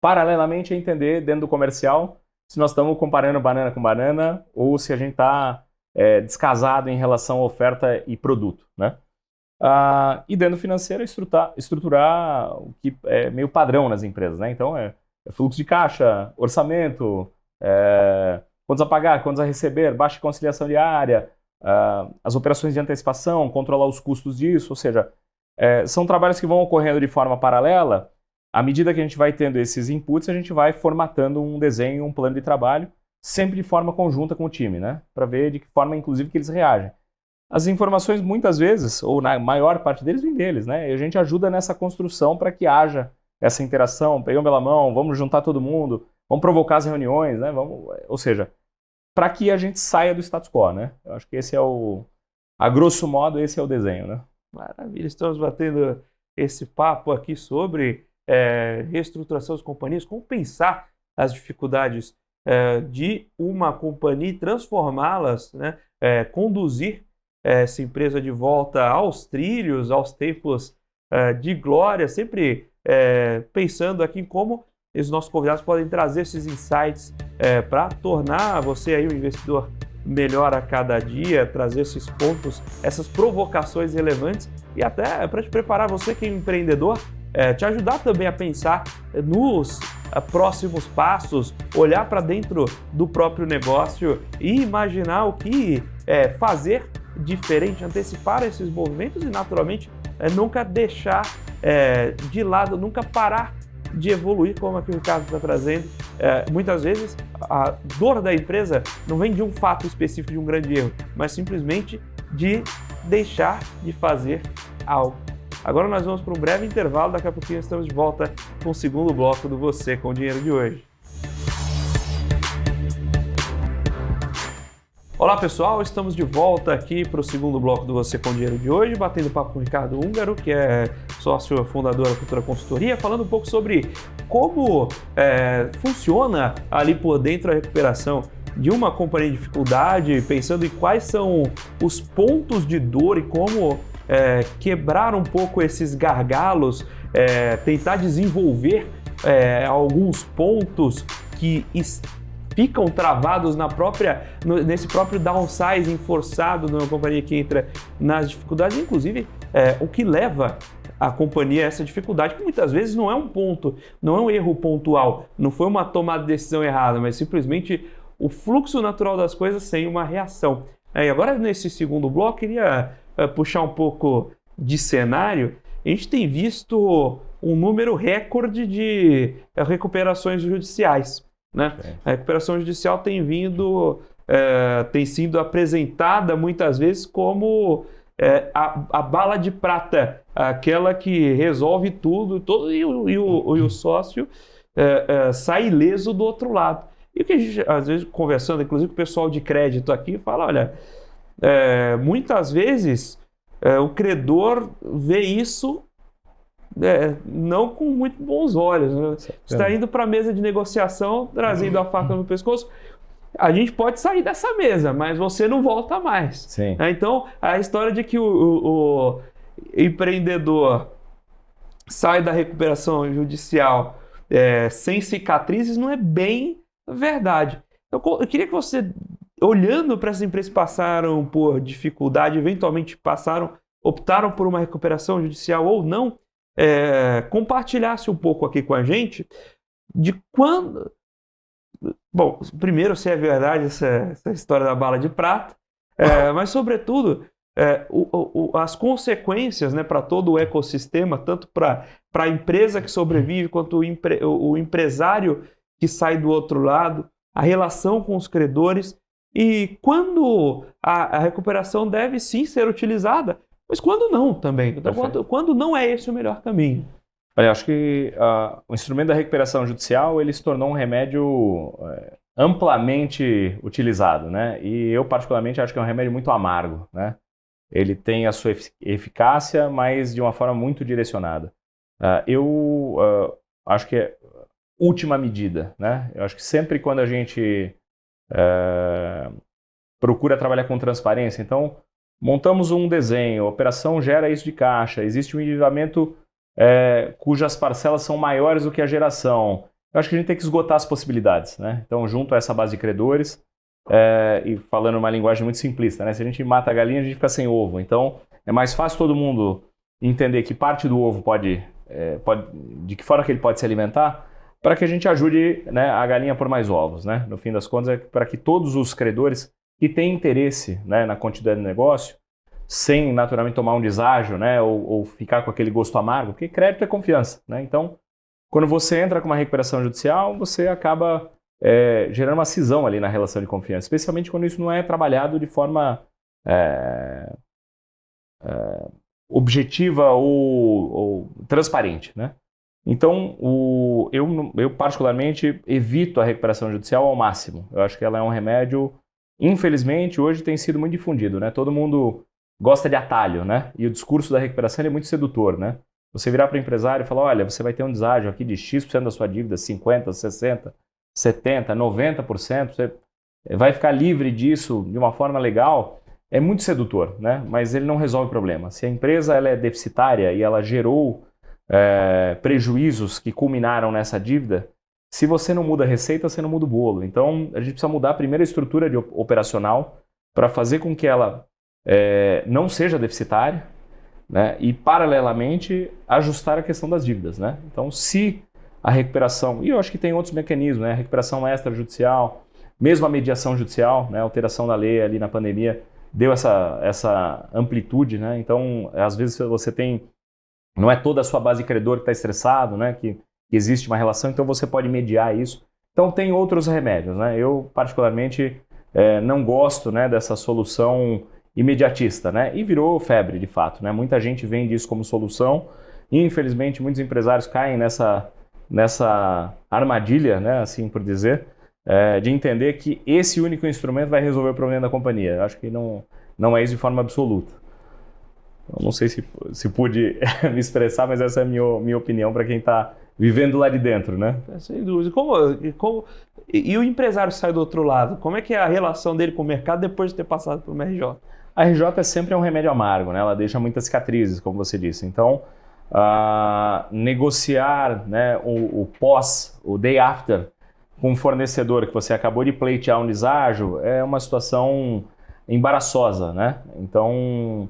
Paralelamente a entender dentro do comercial se nós estamos comparando banana com banana ou se a gente está descasado em relação à oferta e produto, né? E dentro do financeiro, estruturar o que é meio padrão nas empresas, né? Então, fluxo de caixa, orçamento, contas a pagar, contas a receber, baixa conciliação diária, as operações de antecipação, controlar os custos disso, ou seja, são trabalhos que vão ocorrendo de forma paralela. À medida que a gente vai tendo esses inputs, a gente vai formatando um desenho, um plano de trabalho, sempre de forma conjunta com o time, né? Para ver de que forma, inclusive, que eles reagem. As informações, muitas vezes, ou na maior parte deles, vêm deles, né? E a gente ajuda nessa construção para que haja essa interação, pegamos pela mão, vamos juntar todo mundo, vamos provocar as reuniões, né? Ou seja, para que a gente saia do status quo, né? Eu acho que esse é a grosso modo, esse é o desenho, né? Maravilha, estamos batendo esse papo aqui sobre reestruturação das companhias, como pensar as dificuldades de uma companhia e transformá-las, né? Conduzir essa empresa de volta aos trilhos, aos tempos de glória, sempre pensando aqui em como os nossos convidados podem trazer esses insights para tornar você aí um investidor melhor a cada dia, trazer esses pontos, essas provocações relevantes e até para te preparar você que é um empreendedor, te ajudar também a pensar nos próximos passos, olhar para dentro do próprio negócio e imaginar o que fazer diferente, antecipar esses movimentos e naturalmente nunca deixar de lado, nunca parar de evoluir, como aqui o Ricardo está trazendo. Muitas vezes a dor da empresa não vem de um fato específico, de um grande erro, mas simplesmente de deixar de fazer algo. Agora nós vamos para um breve intervalo, daqui a pouquinho estamos de volta com o segundo bloco do Você com Dinheiro de hoje. Olá pessoal, estamos de volta aqui para o segundo bloco do Você com Dinheiro de hoje, batendo papo com o Ricardo Húngaro, que é sócio fundador da Futura Consultoria, falando um pouco sobre como funciona ali por dentro a recuperação de uma companhia de dificuldade, pensando em quais são os pontos de dor e como quebrar um pouco esses gargalos, tentar desenvolver alguns pontos que ficam travados nesse próprio downsizing forçado de uma companhia que entra nas dificuldades, inclusive o que leva a companhia a essa dificuldade, que muitas vezes não é um ponto, não é um erro pontual, não foi uma tomada de decisão errada, mas simplesmente o fluxo natural das coisas sem uma reação. E agora, nesse segundo bloco, queria puxar um pouco de cenário. A gente tem visto um número recorde de recuperações judiciais, né? A recuperação judicial tem sido apresentada muitas vezes como a bala de prata, aquela que resolve tudo e o sócio sai ileso do outro lado. E o que a gente, às vezes, conversando, inclusive com o pessoal de crédito aqui, fala, olha, muitas vezes o credor vê isso não com muito bons olhos, né? Está indo para a mesa de negociação, trazendo a faca no pescoço. A gente pode sair dessa mesa, mas você não volta mais. Sim. Então, a história de que o empreendedor sai da recuperação judicial sem cicatrizes não é bem verdade. Eu queria que você, olhando para essas empresas que passaram por dificuldade, eventualmente optaram por uma recuperação judicial ou não, compartilhasse um pouco aqui com a gente de quando... Bom, primeiro, se é verdade essa história da bala de prata, mas, sobretudo, as consequências, né, para todo o ecossistema, tanto para a empresa que sobrevive, quanto o empresário que sai do outro lado, a relação com os credores, e quando a recuperação deve sim ser utilizada, mas quando não também. Então, quando não é esse o melhor caminho. Olha, acho que o instrumento da recuperação judicial ele se tornou um remédio amplamente utilizado, né? E eu particularmente acho que é um remédio muito amargo, né? Ele tem a sua eficácia, mas de uma forma muito direcionada. Eu acho que é última medida, né? Eu acho que sempre quando a gente procura trabalhar com transparência, então montamos um desenho, a operação gera isso de caixa, existe um endividamento cujas parcelas são maiores do que a geração. Eu acho que a gente tem que esgotar as possibilidades, né? Então, junto a essa base de credores, e falando uma linguagem muito simplista, né? Se a gente mata a galinha, a gente fica sem ovo. Então, é mais fácil todo mundo entender que parte do ovo de que forma que ele pode se alimentar, para que a gente ajude, né, a galinha a pôr mais ovos, né? No fim das contas, para que todos os credores que têm interesse, né, na continuidade do negócio, sem naturalmente tomar um deságio, né, ou ficar com aquele gosto amargo, porque crédito é confiança, né? Então, quando você entra com uma recuperação judicial, você acaba gerando uma cisão ali na relação de confiança, especialmente quando isso não é trabalhado de forma objetiva ou transparente, né? Então, eu particularmente evito a recuperação judicial ao máximo. Eu acho que ela é um remédio, infelizmente, hoje tem sido muito difundido, né? Todo mundo gosta de atalho, né? E o discurso da recuperação é muito sedutor, né? Você virar para o empresário e falar, olha, você vai ter um deságio aqui de X% da sua dívida, 50%, 60%, 70%, 90%, você vai ficar livre disso de uma forma legal, é muito sedutor, né? Mas ele não resolve o problema. Se a empresa ela é deficitária e ela gerou prejuízos que culminaram nessa dívida, se você não muda a receita, você não muda o bolo. Então, a gente precisa mudar primeiro a estrutura operacional para fazer com que ela não seja deficitária, né? E, paralelamente, ajustar a questão das dívidas, né? Então, se a recuperação... E eu acho que tem outros mecanismos, né? A recuperação extrajudicial, mesmo a mediação judicial, né? A alteração da lei ali na pandemia deu essa amplitude, né? Então, às vezes você tem... Não é toda a sua base de credor que está estressado, né? Que existe uma relação, então você pode mediar isso. Então, tem outros remédios, né? Eu, particularmente, não gosto, né, dessa solução imediatista, né? E virou febre, de fato, né? Muita gente vende isso como solução. Infelizmente, muitos empresários caem nessa armadilha, né? Assim por dizer, de entender que esse único instrumento vai resolver o problema da companhia. Eu acho que não é isso de forma absoluta. Eu não sei se pude me expressar, mas essa é a minha opinião para quem está vivendo lá de dentro, né? Sem dúvida. E o empresário sai do outro lado? Como é que é a relação dele com o mercado depois de ter passado por uma RJ? A RJ é sempre um remédio amargo, né? Ela deixa muitas cicatrizes, como você disse. Então, negociar, né, o pós, o day after, com um fornecedor que você acabou de pleitear um deságio é uma situação embaraçosa, né? Então,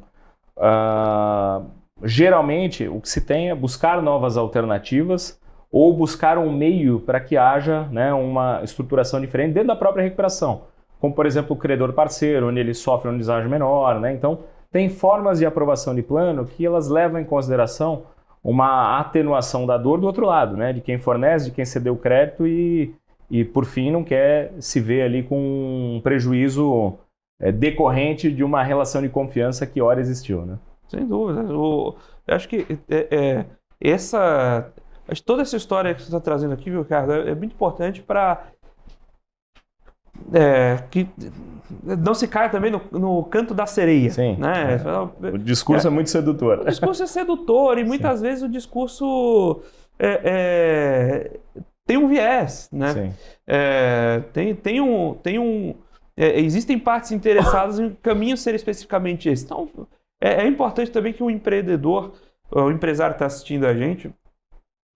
geralmente, o que se tem é buscar novas alternativas ou buscar um meio para que haja, né, uma estruturação diferente dentro da própria recuperação. Como, por exemplo, o credor parceiro, onde ele sofre um deságio menor, né? Então, tem formas de aprovação de plano que elas levam em consideração uma atenuação da dor do outro lado, né? De quem fornece, de quem cedeu o crédito e por fim, não quer se ver ali com um prejuízo decorrente de uma relação de confiança que ora existiu, né? Sem dúvida. Eu acho que toda essa história que você está trazendo aqui, viu, Ricardo, é muito importante para que não se caia também no canto da sereia. Sim. Né? O discurso é muito sedutor. O discurso é sedutor e muitas vezes o discurso tem um viés, né? Sim. Existem partes interessadas em caminho ser especificamente esse. Então, é importante também que o empreendedor, o empresário que está assistindo a gente,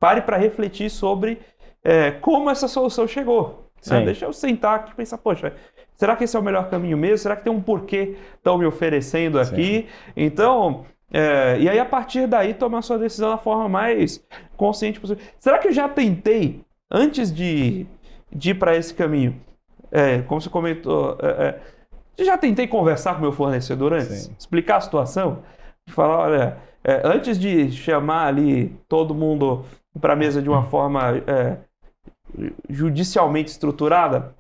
pare para refletir sobre como essa solução chegou. Né? Deixa eu sentar aqui e pensar, poxa, será que esse é o melhor caminho mesmo? Será que tem um porquê estão me oferecendo aqui? Sim. Então, e aí a partir daí tomar sua decisão da forma mais consciente possível. Será que eu já tentei, antes de ir para esse caminho, como você comentou, já tentei conversar com meu fornecedor antes? Sim. Explicar a situação? Falar, olha, antes de chamar ali todo mundo para a mesa de uma forma judicialmente estruturada,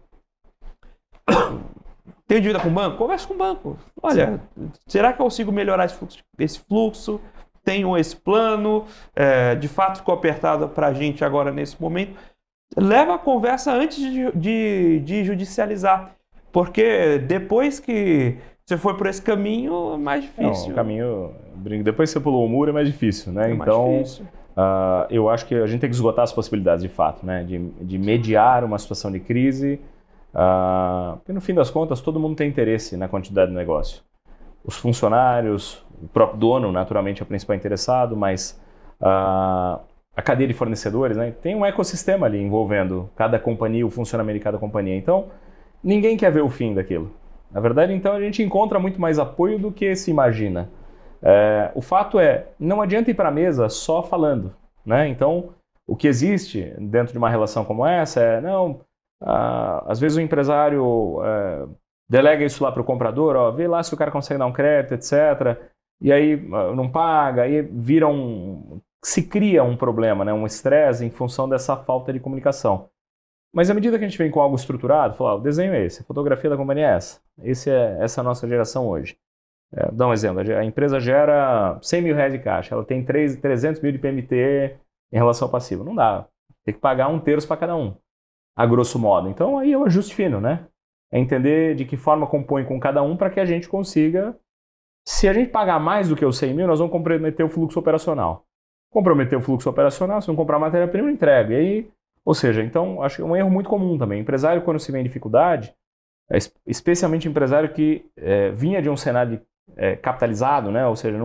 tenho dívida com o banco? Conversa com o banco. Olha, será que eu consigo melhorar esse fluxo? Tenho esse plano, de fato ficou apertado para a gente agora nesse momento. Leva a conversa antes de judicializar, porque depois que você foi por esse caminho, é mais difícil. Não, o caminho, depois que você pulou o muro, é mais difícil, né? Então, mais difícil. Eu acho que a gente tem que esgotar as possibilidades, de fato, né? De mediar uma situação de crise, porque no fim das contas todo mundo tem interesse na quantidade do negócio. Os funcionários, o próprio dono, naturalmente, é o principal interessado, mas a cadeia de fornecedores, né? Tem um ecossistema ali envolvendo cada companhia, o funcionamento de cada companhia. Então, ninguém quer ver o fim daquilo. Na verdade, então, a gente encontra muito mais apoio do que se imagina. O fato não adianta ir para a mesa só falando, né? Então, o que existe dentro de uma relação como essa às vezes o empresário delega isso lá para o comprador, vê lá se o cara consegue dar um crédito, etc. E aí não paga, aí se cria um problema, né? Um estresse em função dessa falta de comunicação. Mas à medida que a gente vem com algo estruturado, fala, o desenho é esse, a fotografia da companhia é essa. Essa é a nossa geração hoje. Dá um exemplo, a empresa gera 100 mil reais de caixa, ela tem 300 mil de PMT em relação ao passivo. Não dá, tem que pagar 1/3 para cada um, a grosso modo. Então aí é o ajuste fino, né? É entender de que forma compõe com cada um para que a gente consiga, se a gente pagar mais do que os 100 mil, nós vamos comprometer o fluxo operacional. Comprometer o fluxo operacional, se não comprar matéria-prima, não entrega. E aí, ou seja, então acho que é um erro muito comum também. O empresário, quando se vê em dificuldade, especialmente empresário que vinha de um cenário capitalizado, né? Ou seja,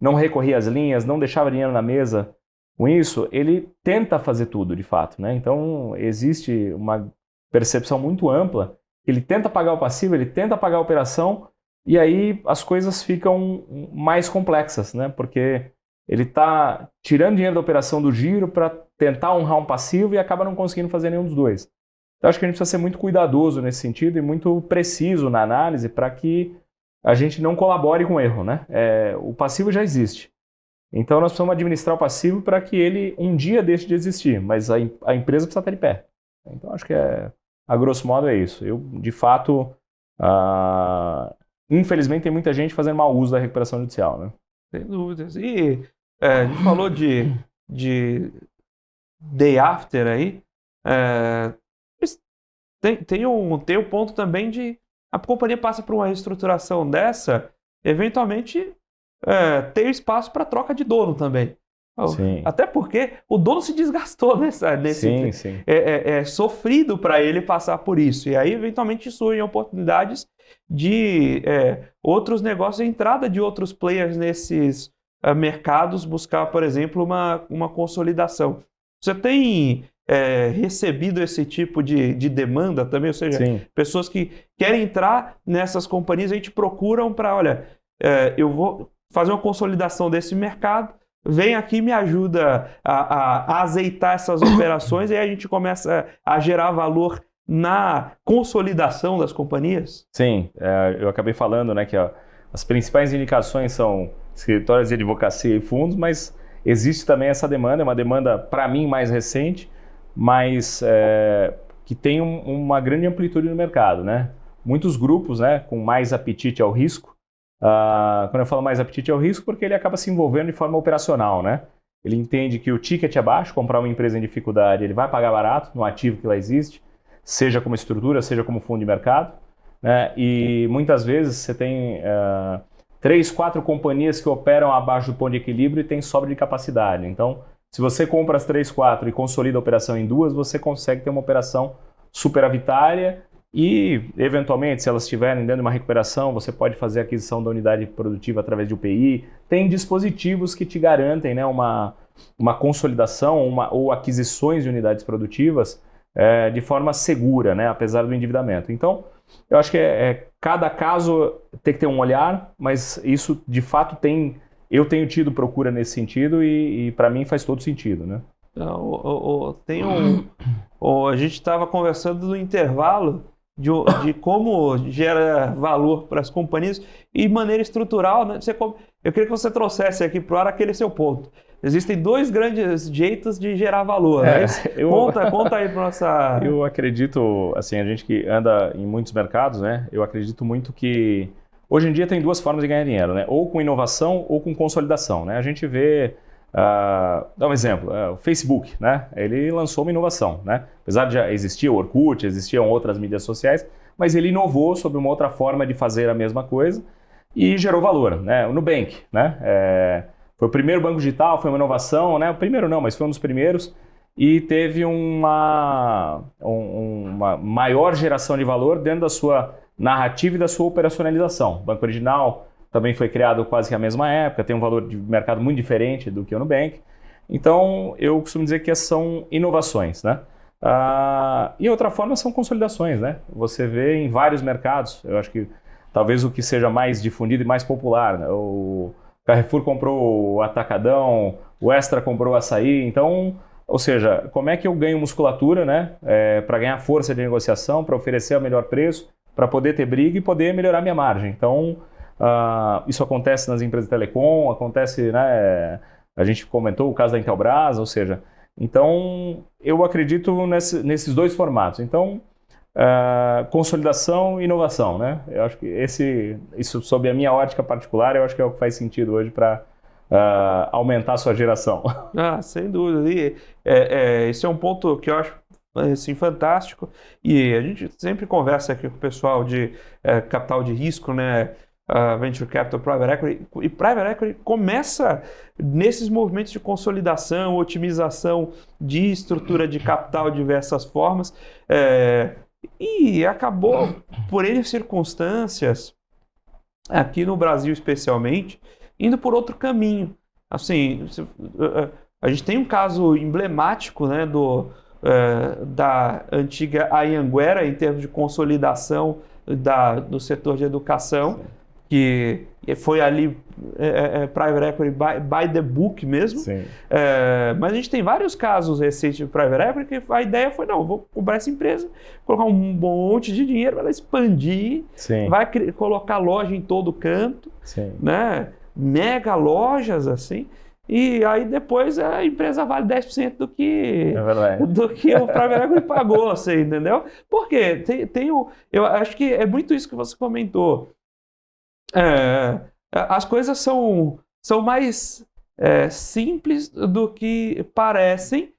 não recorria às linhas, não deixava dinheiro na mesa. Com isso, ele tenta fazer tudo, de fato, né? Então, existe uma percepção muito ampla. Ele tenta pagar o passivo, ele tenta pagar a operação, e aí as coisas ficam mais complexas, né? Porque ele está tirando dinheiro da operação do giro para tentar honrar um passivo e acaba não conseguindo fazer nenhum dos dois. Então, acho que a gente precisa ser muito cuidadoso nesse sentido e muito preciso na análise para que a gente não colabore com o erro, né? O passivo já existe. Então, nós precisamos administrar o passivo para que ele um dia deixe de existir, mas a empresa precisa estar de pé. Então, acho que a grosso modo é isso. Eu, de fato, infelizmente tem muita gente fazendo mau uso da recuperação judicial, né? Sem dúvidas. E a gente falou de day after aí, mas tem um ponto também de a companhia passa por uma reestruturação dessa, eventualmente ter espaço para troca de dono também. Sim. Até porque o dono se desgastou nesse Sim. É sofrido para ele passar por isso. E aí, eventualmente, surgem oportunidades de outros negócios, a entrada de outros players nesses mercados, buscar, por exemplo, uma consolidação. Você tem recebido esse tipo de demanda também? Ou seja, Sim. pessoas que querem entrar nessas companhias, a gente procuram para, olha, eu vou fazer uma consolidação desse mercado, vem aqui e me ajuda a azeitar essas operações e aí a gente começa a gerar valor na consolidação das companhias? Sim, eu acabei falando, né, que as principais indicações são escritórios de advocacia e fundos, mas existe também essa demanda, é uma demanda, para mim, mais recente, mas que tem uma grande amplitude no mercado, né? Muitos grupos, né, com mais apetite ao risco. Quando eu falo mais apetite ao risco, porque ele acaba se envolvendo de forma operacional, né? Ele entende que o ticket é baixo, comprar uma empresa em dificuldade, ele vai pagar barato no ativo que lá existe, seja como estrutura, seja como fundo de mercado, né? E muitas vezes você tem 3, 4 companhias que operam abaixo do ponto de equilíbrio e tem sobra de capacidade. Então, se você compra as 3, 4 e consolida a operação em 2, você consegue ter uma operação superavitária. E, eventualmente, se elas estiverem dentro de uma recuperação, você pode fazer a aquisição da unidade produtiva através de UPI. Tem dispositivos que te garantem, né, uma consolidação ou aquisições de unidades produtivas de forma segura, né, apesar do endividamento. Então, eu acho que cada caso tem que ter um olhar, mas isso, de fato, eu tenho tido procura nesse sentido e para mim faz todo sentido, né? A gente estava conversando no intervalo de como gera valor para as companhias e maneira estrutural, né? Eu queria que você trouxesse aqui para o ar aquele seu ponto. Existem 2 grandes jeitos de gerar valor, né? Conta aí para nossa... Eu acredito, assim, a gente que anda em muitos mercados, né? Eu acredito muito que hoje em dia tem 2 formas de ganhar dinheiro, né? Ou com inovação ou com consolidação, né? A gente vê... dá um exemplo, o Facebook, né? Ele lançou uma inovação, né? Apesar de já existir o Orkut, existiam outras mídias sociais, mas ele inovou sobre uma outra forma de fazer a mesma coisa e gerou valor, né? O Nubank, né? Foi o primeiro banco digital, foi uma inovação, né? O primeiro não, mas foi um dos primeiros e teve uma maior geração de valor dentro da sua narrativa e da sua operacionalização. O banco original também foi criado quase que à mesma época, tem um valor de mercado muito diferente do que o Nubank. Então, eu costumo dizer que essas são inovações, né? E outra forma são consolidações, né? Você vê em vários mercados, eu acho que talvez o que seja mais difundido e mais popular, né? O Carrefour comprou o Atacadão, o Extra comprou o Açaí, então, ou seja, como é que eu ganho musculatura, né? Para ganhar força de negociação, para oferecer o melhor preço, para poder ter briga e poder melhorar minha margem. Então, isso acontece nas empresas de telecom, acontece, né, a gente comentou o caso da Intelbras, ou seja, então eu acredito nesses 2 formatos. Então, consolidação e inovação, né? Eu acho que isso sob a minha ótica particular, eu acho que é o que faz sentido hoje para aumentar a sua geração. Sem dúvida. E, esse é um ponto que eu acho assim, fantástico. E a gente sempre conversa aqui com o pessoal de capital de risco, né? Venture Capital, Private Equity, e Private Equity começa nesses movimentos de consolidação, otimização de estrutura de capital de diversas formas, e acabou, por N circunstâncias, aqui no Brasil especialmente, indo por outro caminho. Assim, a gente tem um caso emblemático, né, da antiga Anhanguera em termos de consolidação do setor de educação. Sim. Que foi ali Private Equity by the book mesmo. Mas a gente tem vários casos recentes de Private Equity que a ideia foi, não, vou comprar essa empresa, colocar um monte de dinheiro para ela expandir, Sim. vai colocar loja em todo canto, Sim. né? Mega lojas, assim, e aí depois a empresa vale 10% do que o Private Equity pagou, assim, entendeu? Por quê? Eu acho que é muito isso que você comentou. As coisas são mais simples do que parecem,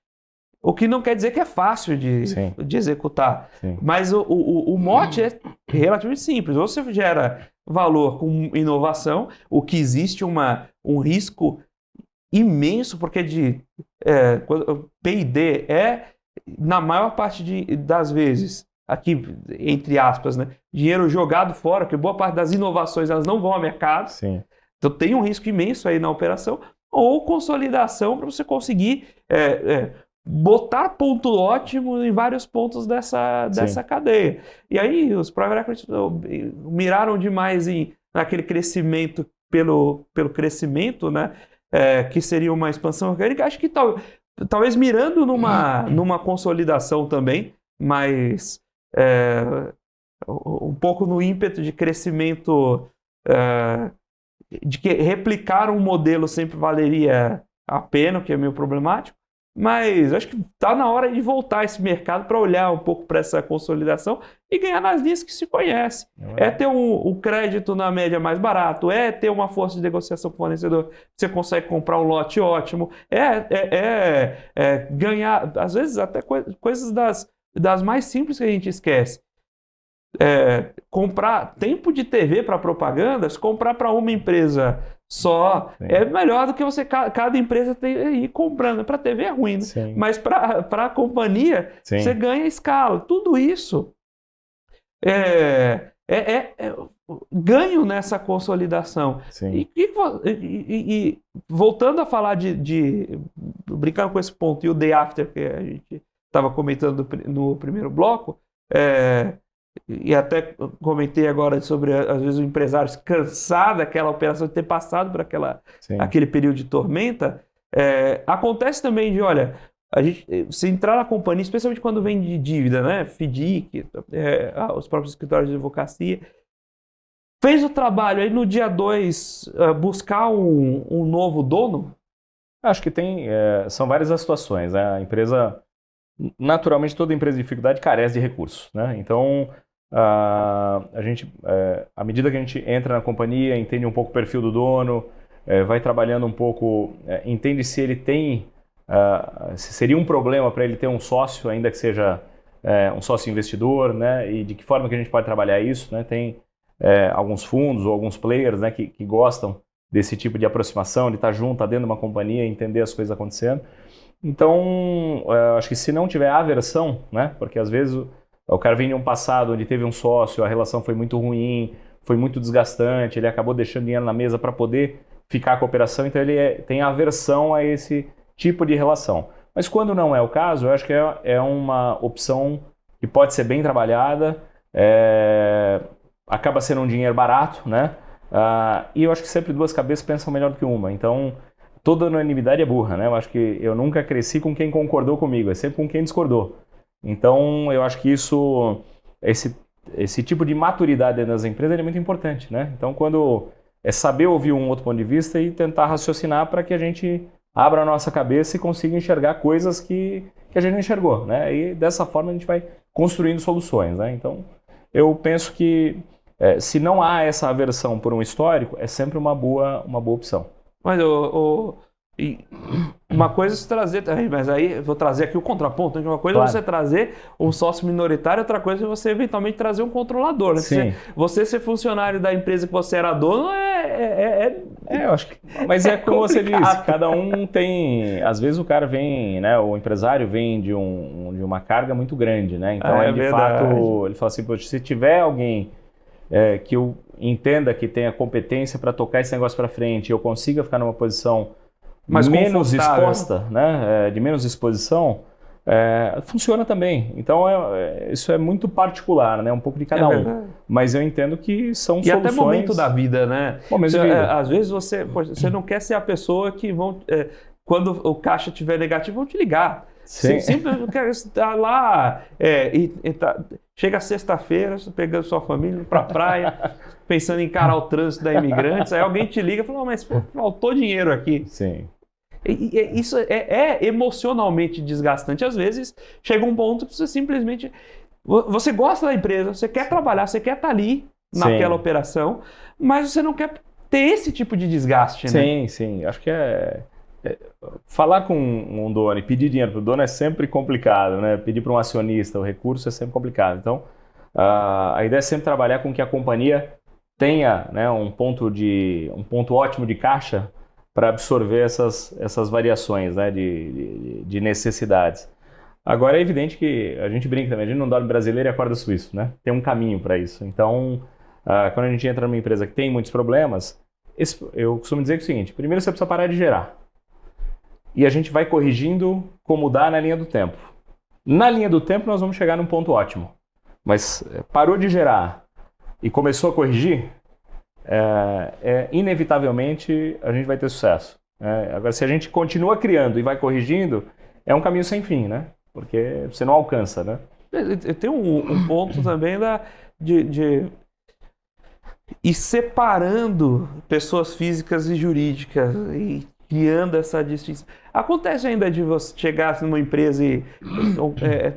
o que não quer dizer que é fácil de executar. Sim. Mas o mote é relativamente simples. Ou você gera valor com inovação, o que existe um risco imenso, porque P&D na maior parte das vezes, aqui entre aspas, né, dinheiro jogado fora, porque boa parte das inovações elas não vão ao mercado. Sim. Então tem um risco imenso aí na operação, ou consolidação para você conseguir botar ponto ótimo em vários pontos dessa cadeia. E aí os private equity miraram demais naquele crescimento pelo crescimento, né? Que seria uma expansão orgânica. Acho que talvez mirando numa consolidação também, mas um pouco no ímpeto de crescimento, de que replicar um modelo sempre valeria a pena, o que é meio problemático. Mas acho que está na hora de voltar esse mercado para olhar um pouco para essa consolidação e ganhar nas linhas que se conhece. Ter um crédito na média mais barato, ter uma força de negociação com o fornecedor, você consegue comprar um lote ótimo, ganhar, às vezes, até coisas das mais simples que a gente esquece. Comprar tempo de TV para propaganda, se comprar para uma empresa só, sim, é melhor do que cada empresa ir comprando. Para a TV é ruim, né? Mas para a companhia, sim, você ganha escala. Tudo isso ganho nessa consolidação. E voltando a falar brincando com esse ponto, e o day after que a gente estava comentando no primeiro bloco, e até comentei agora sobre, às vezes, o empresário se cansar daquela operação, de ter passado por aquele período de tormenta. Acontece também olha, se entrar na companhia, especialmente quando vem de dívida, né? FDIC, os próprios escritórios de advocacia, fez o trabalho, aí no dia 2 buscar um novo dono? Acho que são várias as situações, né? A empresa, naturalmente, toda empresa de dificuldade carece de recursos, né? Então, à medida que a gente entra na companhia, entende um pouco o perfil do dono, vai trabalhando um pouco, entende se ele tem, se seria um problema para ele ter um sócio, ainda que seja um sócio investidor, né? E de que forma que a gente pode trabalhar isso, né? Tem alguns fundos ou alguns players, né, que gostam desse tipo de aproximação, de estar junto, estar dentro de uma companhia, entender as coisas acontecendo. Então, acho que se não tiver aversão, né, porque às vezes o cara vem de um passado onde teve um sócio, a relação foi muito ruim, foi muito desgastante, ele acabou deixando dinheiro na mesa para poder ficar com a operação, então ele tem aversão a esse tipo de relação. Mas quando não é o caso, eu acho que é uma opção que pode ser bem trabalhada, acaba sendo um dinheiro barato, né? E eu acho que sempre duas cabeças pensam melhor do que uma. Então, toda unanimidade é burra, né? Eu acho que eu nunca cresci com quem concordou comigo, é sempre com quem discordou. Então, eu acho que esse tipo de maturidade dentro das empresas é muito importante, né? Então, quando saber ouvir um outro ponto de vista e tentar raciocinar para que a gente abra a nossa cabeça e consiga enxergar coisas que a gente não enxergou, né? E dessa forma a gente vai construindo soluções, né? Então, eu penso que se não há essa aversão por um histórico, é sempre uma boa opção. Mas uma coisa é você trazer, mas aí eu vou trazer aqui o contraponto, né? Uma coisa é você trazer um sócio minoritário, outra coisa é você eventualmente trazer um controlador, né? Sim. Você ser funcionário da empresa que você era dono eu acho que, mas como você disse, cada um tem, às vezes o cara vem, né, o empresário vem de uma carga muito grande, né? Então ele de fato, ele fala assim, poxa, se tiver alguém que eu entenda que tenha competência para tocar esse negócio para frente, eu consiga ficar numa posição menos exposta, né, de menos exposição, funciona também. Então isso é muito particular, né, um pouco de cada um. Mas eu entendo que são soluções. E até momento da vida, né? Momento da vida. Às vezes você não quer ser a pessoa que quando o caixa estiver negativo, vão te ligar. Sim. Sempre quer estar lá, chega sexta-feira, pegando sua família para a praia, pensando em encarar o trânsito da Imigrantes, aí alguém te liga e fala, mas faltou dinheiro aqui. Sim. Isso é emocionalmente desgastante. Às vezes chega um ponto que você simplesmente... Você gosta da empresa, você quer trabalhar, você quer estar ali, naquela operação, mas você não quer ter esse tipo de desgaste, né? Sim, sim. Acho que falar com um dono e pedir dinheiro para o dono é sempre complicado, né? Pedir para um acionista o recurso é sempre complicado. Então, a ideia é sempre trabalhar com que a companhia tenha, né, um ponto ótimo de caixa para absorver essas variações, né, de necessidades. Agora é evidente que a gente brinca também, a gente não dorme brasileiro e acorda suíço, né? Tem um caminho para isso. Então, quando a gente entra numa empresa que tem muitos problemas, eu costumo dizer que é o seguinte: primeiro você precisa parar de gerar. E a gente vai corrigindo como dá na linha do tempo. Na linha do tempo nós vamos chegar num ponto ótimo. Mas parou de gerar e começou a corrigir, inevitavelmente a gente vai ter sucesso. Agora, se a gente continua criando e vai corrigindo, é um caminho sem fim, né? Porque você não alcança, né? Tem um ponto também de ir separando pessoas físicas e jurídicas e criando essa distinção. Acontece ainda de você chegar numa empresa e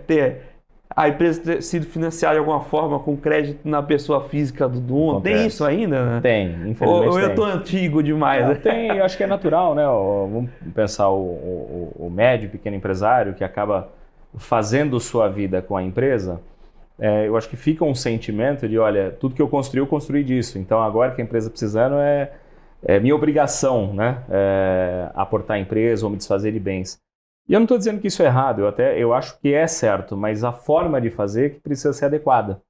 ter a empresa ter sido financiada de alguma forma com crédito na pessoa física do dono? Tem isso ainda, né? Tem, infelizmente. Ou eu tô antigo demais? Não, tem, eu acho que é natural, né? Vamos pensar o médio, pequeno empresário que acaba fazendo sua vida com a empresa. Eu acho que fica um sentimento de, olha, tudo que eu construí disso. Então agora que a empresa precisando é minha obrigação, né? Aportar a empresa ou me desfazer de bens. E eu não estou dizendo que isso é errado, eu acho que é certo, mas a forma de fazer que precisa ser adequada.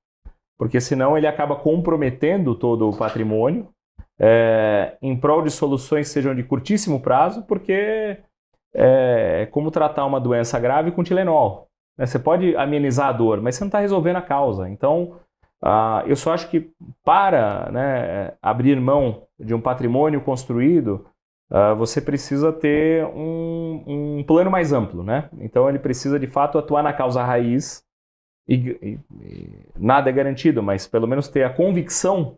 Porque senão ele acaba comprometendo todo o patrimônio em prol de soluções que sejam de curtíssimo prazo, porque é como tratar uma doença grave com Tilenol. Você pode amenizar a dor, mas você não está resolvendo a causa. Então, eu só acho que para, né, abrir mão de um patrimônio construído, você precisa ter um plano mais amplo, né? Então ele precisa de fato atuar na causa raiz e nada é garantido, mas pelo menos ter a convicção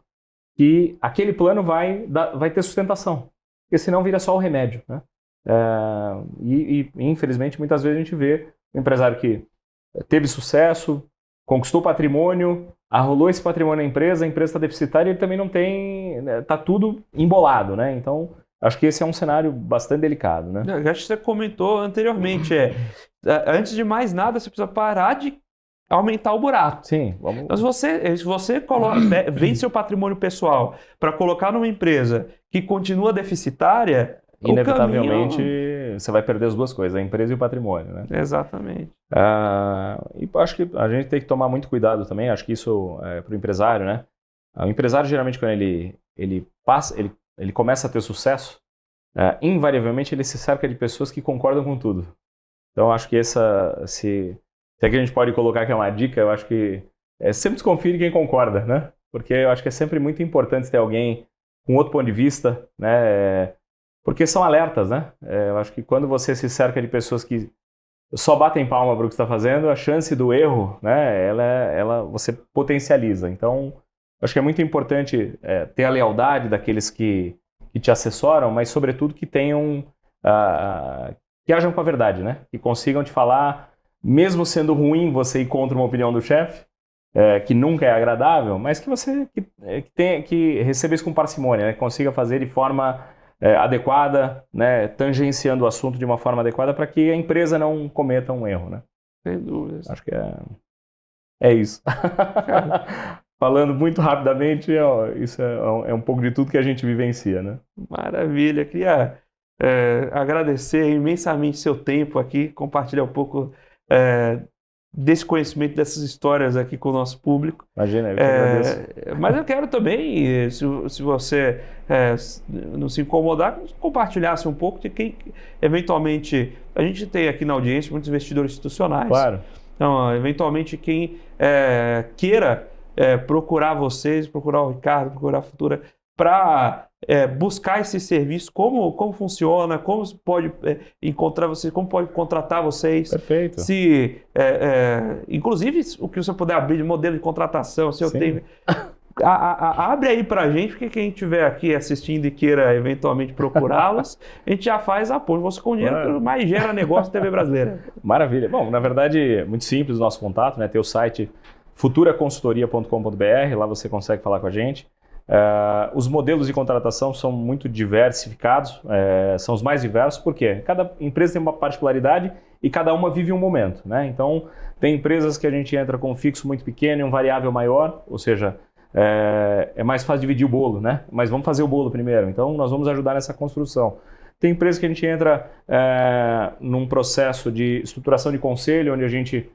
que aquele plano vai ter sustentação, porque senão vira só o remédio, né? Infelizmente muitas vezes a gente vê um empresário que teve sucesso, conquistou patrimônio, arrolou esse patrimônio na empresa, a empresa está deficitária e ele também não tem, está tudo embolado, né? Então acho que esse é um cenário bastante delicado, né? Acho que você comentou anteriormente, antes de mais nada, você precisa parar de aumentar o buraco. Sim, vamos... Então, se você vende seu patrimônio pessoal para colocar numa empresa que continua deficitária, inevitavelmente você vai perder as duas coisas, a empresa e o patrimônio, né? Exatamente. E acho que a gente tem que tomar muito cuidado também, acho que isso é para o empresário, né? O empresário, geralmente, quando ele começa a ter sucesso, invariavelmente ele se cerca de pessoas que concordam com tudo. Então, acho que se aqui a gente pode colocar que é uma dica, eu acho que sempre desconfie de quem concorda, né? Porque eu acho que é sempre muito importante ter alguém com outro ponto de vista, né? Porque são alertas, né? Eu acho que quando você se cerca de pessoas que só batem palma para o que você está fazendo, a chance do erro, né? Você potencializa. Então, acho que é muito importante ter a lealdade daqueles que te assessoram, mas sobretudo que tenham, que ajam com a verdade, né? Que consigam te falar, mesmo sendo ruim você ir contra uma opinião do chefe, que nunca é agradável, mas que você tenha que receber isso com parcimônia, né? Consiga fazer de forma adequada, né? Tangenciando o assunto de uma forma adequada para que a empresa não cometa um erro, né? Sem dúvidas. Acho que é isso. Falando muito rapidamente, isso é um pouco de tudo que a gente vivencia, né? Maravilha. Queria agradecer imensamente seu tempo aqui, compartilhar um pouco desse conhecimento, dessas histórias aqui com o nosso público. Imagina, eu que agradeço. Mas eu quero também, se você não se incomodar, compartilhasse um pouco de quem, eventualmente, a gente tem aqui na audiência muitos investidores institucionais. Claro. Então, eventualmente, quem queira procurar vocês, procurar o Ricardo, procurar a Futura, para buscar esse serviço, como funciona, como pode encontrar vocês, como pode contratar vocês. Perfeito. Inclusive, o que você puder abrir de modelo de contratação, se eu tenho... Abre aí pra gente, porque quem estiver aqui assistindo e queira eventualmente procurá-los, a gente já faz apoio. Você com dinheiro, claro, mais gera negócio TV brasileira. Maravilha. Bom, na verdade, é muito simples o nosso contato, né? Tem o site futuraconsultoria.com.br, lá você consegue falar com a gente. Os modelos de contratação são muito diversificados, são os mais diversos, porque cada empresa tem uma particularidade e cada uma vive um momento, né? Então, tem empresas que a gente entra com um fixo muito pequeno e um variável maior, ou seja, é mais fácil dividir o bolo, né? Mas vamos fazer o bolo primeiro, então nós vamos ajudar nessa construção. Tem empresas que a gente entra num processo de estruturação de conselho, onde a gente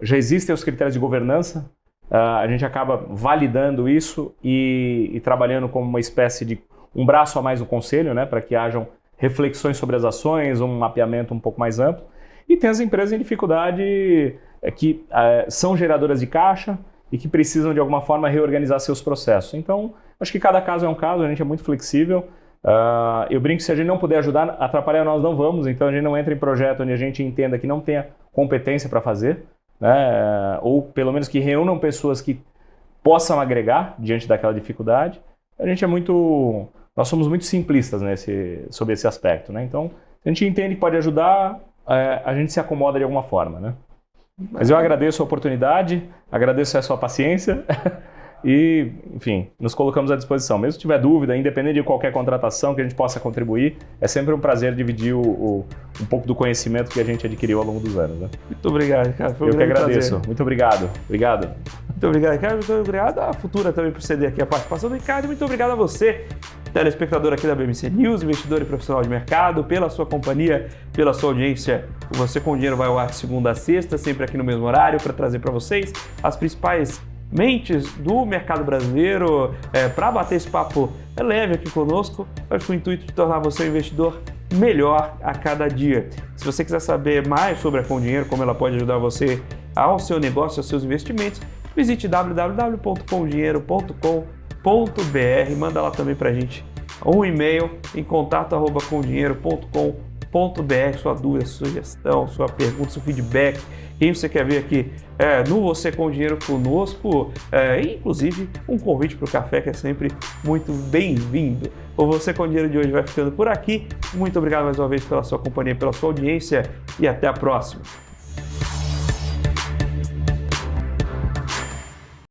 já existem os critérios de governança, a gente acaba validando isso e trabalhando como uma espécie de um braço a mais no conselho, né, para que hajam reflexões sobre as ações, um mapeamento um pouco mais amplo. E tem as empresas em dificuldade que são geradoras de caixa e que precisam de alguma forma reorganizar seus processos. Então, acho que cada caso é um caso, a gente é muito flexível. Eu brinco que se a gente não puder ajudar, atrapalhar nós não vamos, então a gente não entra em projeto onde a gente entenda que não tenha competência para fazer, né? Ou pelo menos que reúnam pessoas que possam agregar diante daquela dificuldade. Nós somos muito simplistas sobre esse aspecto, né? Então, se a gente entende que pode ajudar, a gente se acomoda de alguma forma, né? Mas eu agradeço a oportunidade, agradeço a sua paciência e, enfim, nos colocamos à disposição. Mesmo se tiver dúvida, independente de qualquer contratação que a gente possa contribuir, é sempre um prazer dividir um pouco do conhecimento que a gente adquiriu ao longo dos anos, né? Muito obrigado, Ricardo. Eu que agradeço. Prazer. Muito obrigado. Obrigado. Muito obrigado, Ricardo. Muito obrigado à Futura também por ceder aqui a participação do Ricardo. Muito obrigado a você, telespectador aqui da BMC News, investidor e profissional de mercado, pela sua companhia, pela sua audiência. O Você com Dinheiro vai ao ar de segunda a sexta, sempre aqui no mesmo horário, para trazer para vocês as principais mentes do mercado brasileiro, para bater esse papo leve aqui conosco, mas com o intuito de tornar você um investidor melhor a cada dia. Se você quiser saber mais sobre a Com Dinheiro, como ela pode ajudar você ao seu negócio, aos seus investimentos, visite www.comdinheiro.com.br, manda lá também para a gente um e-mail em contato@comdinheiro.com.br, sua dúvida, sua sugestão, sua pergunta, seu feedback, quem você quer ver aqui no Você com Dinheiro conosco, inclusive um convite para o café que é sempre muito bem-vindo. O Você com Dinheiro de hoje vai ficando por aqui. Muito obrigado mais uma vez pela sua companhia, pela sua audiência e até a próxima.